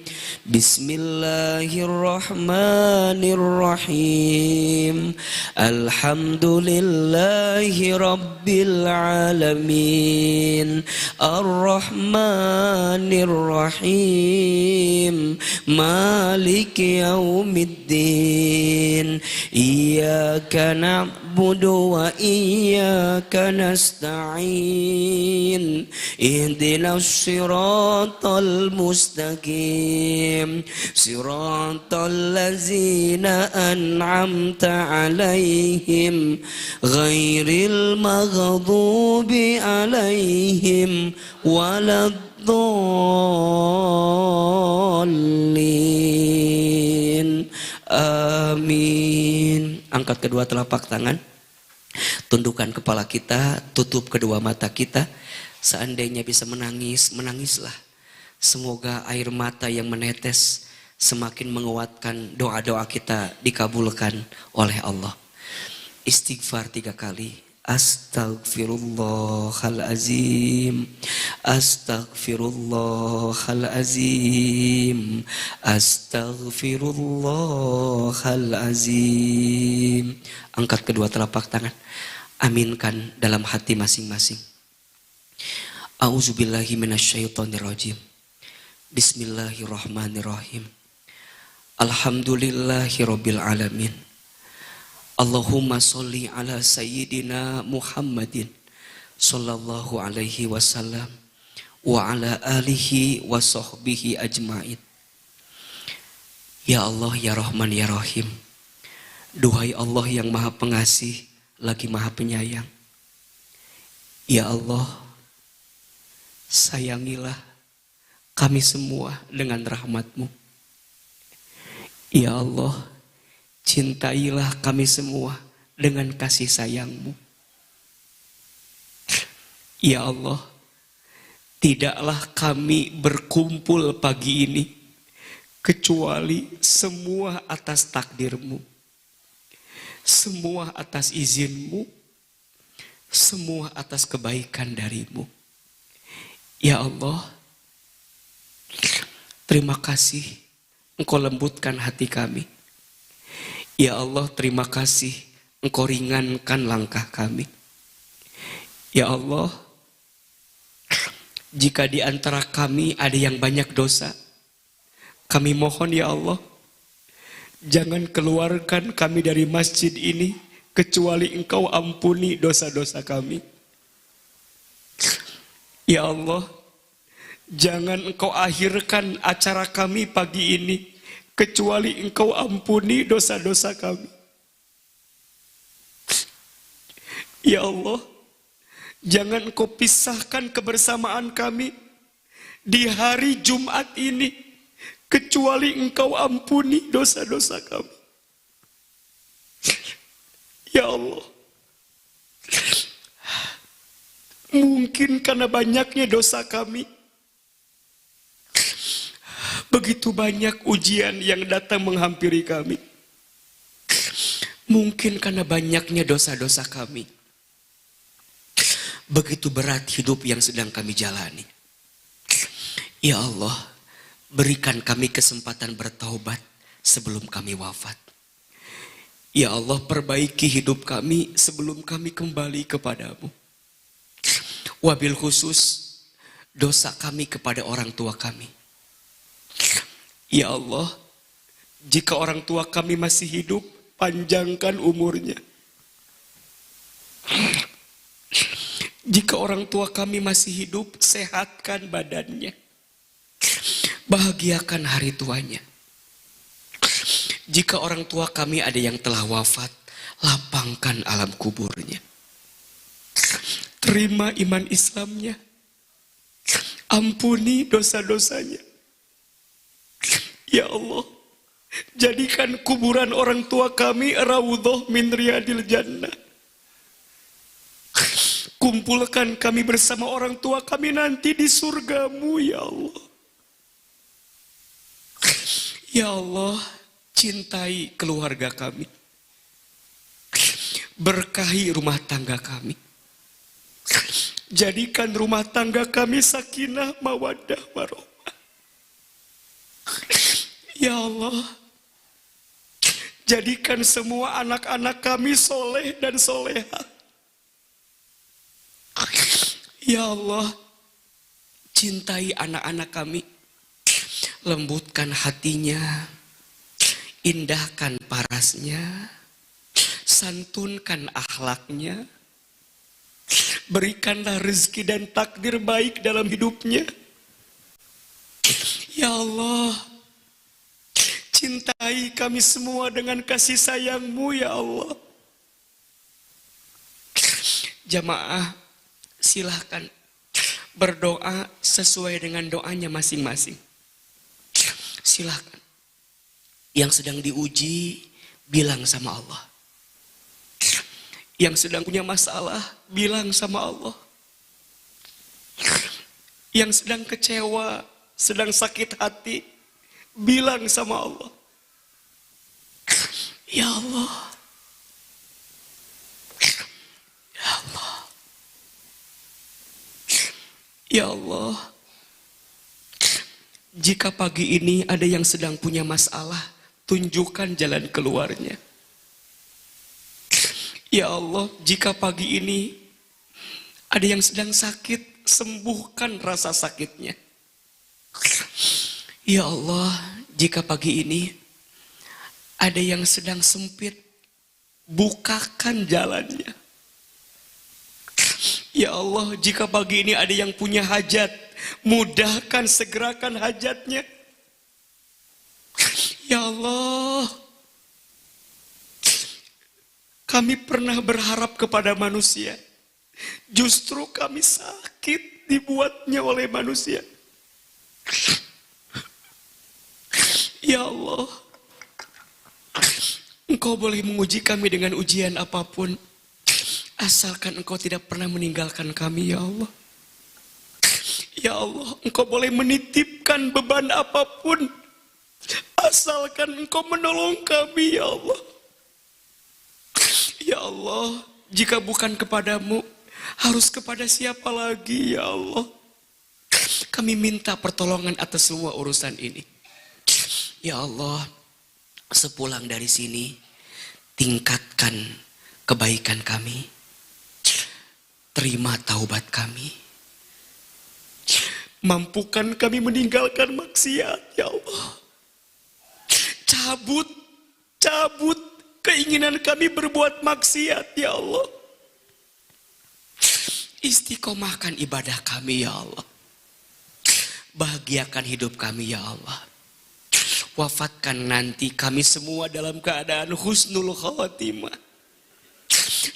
Bismillahirrahmanirrahim. Alhamdulillahi rabbil alamin. Ar-Rahmanir-Rahim. Maliki yaumiddin. Iyyaka na'budu wa iyyaka nasta'in. Ihdinas siratal mustaqim. Siratal ladzina an'amta 'alaihim ghairil maghdubi 'alaihim waladdallin. Amin. Angkat kedua telapak tangan, tundukkan kepala kita, tutup kedua mata kita. Seandainya bisa menangis, menangislah. Semoga air mata yang menetes semakin menguatkan doa-doa kita dikabulkan oleh Allah. Istighfar 3 kali. Astaghfirullahalazim, astaghfirullahalazim, astaghfirullahalazim. Angkat kedua telapak tangan, aminkan dalam hati masing-masing. A'udzubillahi minasyaitonirrajim. Bismillahirrahmanirrahim. Alhamdulillahirabbil alamin. Allahumma sholli ala sayyidina Muhammadin sallallahu alaihi wasallam wa ala alihi wa sahbihi ajmain. Ya Allah, ya Rahman, ya Rahim. Duhai Allah yang Maha Pengasih lagi Maha Penyayang. Ya Allah, sayangilah kami semua dengan rahmat-Mu. Ya Allah, cintailah kami semua dengan kasih sayang-Mu. Ya Allah, tidaklah kami berkumpul pagi ini kecuali semua atas takdir-Mu, semua atas izin-Mu, semua atas kebaikan dari-Mu. Ya Allah, terima kasih Engkau lembutkan hati kami. Ya Allah, terima kasih Engkau ringankan langkah kami. Ya Allah, jika di antara kami ada yang banyak dosa, kami mohon ya Allah, jangan keluarkan kami dari masjid ini kecuali Engkau ampuni dosa-dosa kami. Ya Allah, jangan Engkau akhirkan acara kami pagi ini kecuali Engkau ampuni dosa-dosa kami. Ya Allah, jangan Engkau pisahkan kebersamaan kami di hari Jumat ini kecuali Engkau ampuni dosa-dosa kami. Ya Allah, mungkin karena banyaknya dosa kami, begitu banyak ujian yang datang menghampiri kami. Mungkin karena banyaknya dosa-dosa kami, begitu berat hidup yang sedang kami jalani. Ya Allah, berikan kami kesempatan bertaubat sebelum kami wafat. Ya Allah, perbaiki hidup kami sebelum kami kembali kepadamu. Wabil khusus dosa kami kepada orang tua kami. Ya Allah, jika orang tua kami masih hidup, panjangkan umurnya. Jika orang tua kami masih hidup, sehatkan badannya. Bahagiakan hari tuanya. Jika orang tua kami ada yang telah wafat, lapangkan alam kuburnya. Terima iman Islamnya. Ampuni dosa-dosanya. Ya Allah, jadikan kuburan orang tua kami raudhah min riyadil jannah. Kumpulkan kami bersama orang tua kami nanti di surgamu ya Allah. Ya Allah, cintai keluarga kami. Berkahi rumah tangga kami. Jadikan rumah tangga kami sakinah, mawaddah, warahmah. Ya Allah, jadikan semua anak-anak kami soleh dan soleha. Ya Allah, cintai anak-anak kami. Lembutkan hatinya, indahkan parasnya, santunkan akhlaknya. Berikanlah rezeki dan takdir baik dalam hidupnya. Ya Allah, cintai kami semua dengan kasih sayang-Mu ya Allah. Jamaah, silahkan berdoa sesuai dengan doanya masing-masing. Silahkan. Yang sedang diuji, bilang sama Allah. Yang sedang punya masalah, bilang sama Allah. Yang sedang kecewa, sedang sakit hati, bilang sama Allah, ya Allah, ya Allah, ya Allah, jika pagi ini ada yang sedang punya masalah, tunjukkan jalan keluarnya. Ya Allah, jika pagi ini ada yang sedang sakit, sembuhkan rasa sakitnya. Ya Allah, jika pagi ini ada yang sedang sempit, bukakan jalannya. Ya Allah, jika pagi ini ada yang punya hajat, mudahkan, segerakan hajatnya. Ya Allah, kami pernah berharap kepada manusia, justru kami sakit dibuatnya oleh manusia. Ya Allah, Engkau boleh menguji kami dengan ujian apapun, asalkan Engkau tidak pernah meninggalkan kami, ya Allah. Ya Allah, Engkau boleh menitipkan beban apapun, asalkan Engkau menolong kami, ya Allah. Ya Allah, jika bukan kepadamu, harus kepada siapa lagi, ya Allah? Kami minta pertolongan atas semua urusan ini. Ya Allah, sepulang dari sini, tingkatkan kebaikan kami. Terima taubat kami. Mampukan kami meninggalkan maksiat, ya Allah. Cabut keinginan kami berbuat maksiat, ya Allah. Istiqomahkan ibadah kami, ya Allah. Bahagiakan hidup kami, ya Allah. Wafatkan nanti kami semua dalam keadaan husnul khawatimah.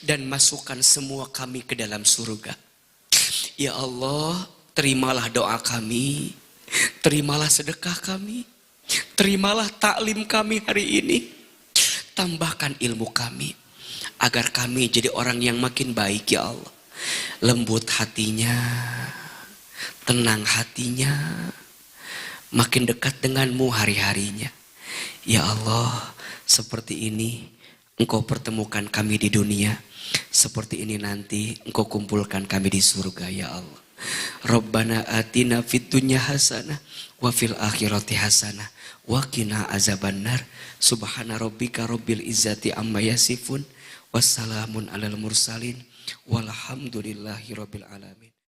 Dan masukkan semua kami ke dalam surga. Ya Allah, terimalah doa kami. Terimalah sedekah kami. Terimalah taklim kami hari ini. Tambahkan ilmu kami. Agar kami jadi orang yang makin baik, ya Allah. Lembut hatinya. Tenang hatinya. Makin dekat denganmu hari-harinya. Ya Allah, seperti ini Engkau pertemukan kami di dunia. Seperti ini nanti Engkau kumpulkan kami di surga, ya Allah. Rabbana atina fid dunya hasanah wa fil akhirati hasanah wa qina azabannar. Subhana rabbika rabbil izzati amma yasifun. Wassalamun alal mursalin walhamdulillahi rabbil alamin.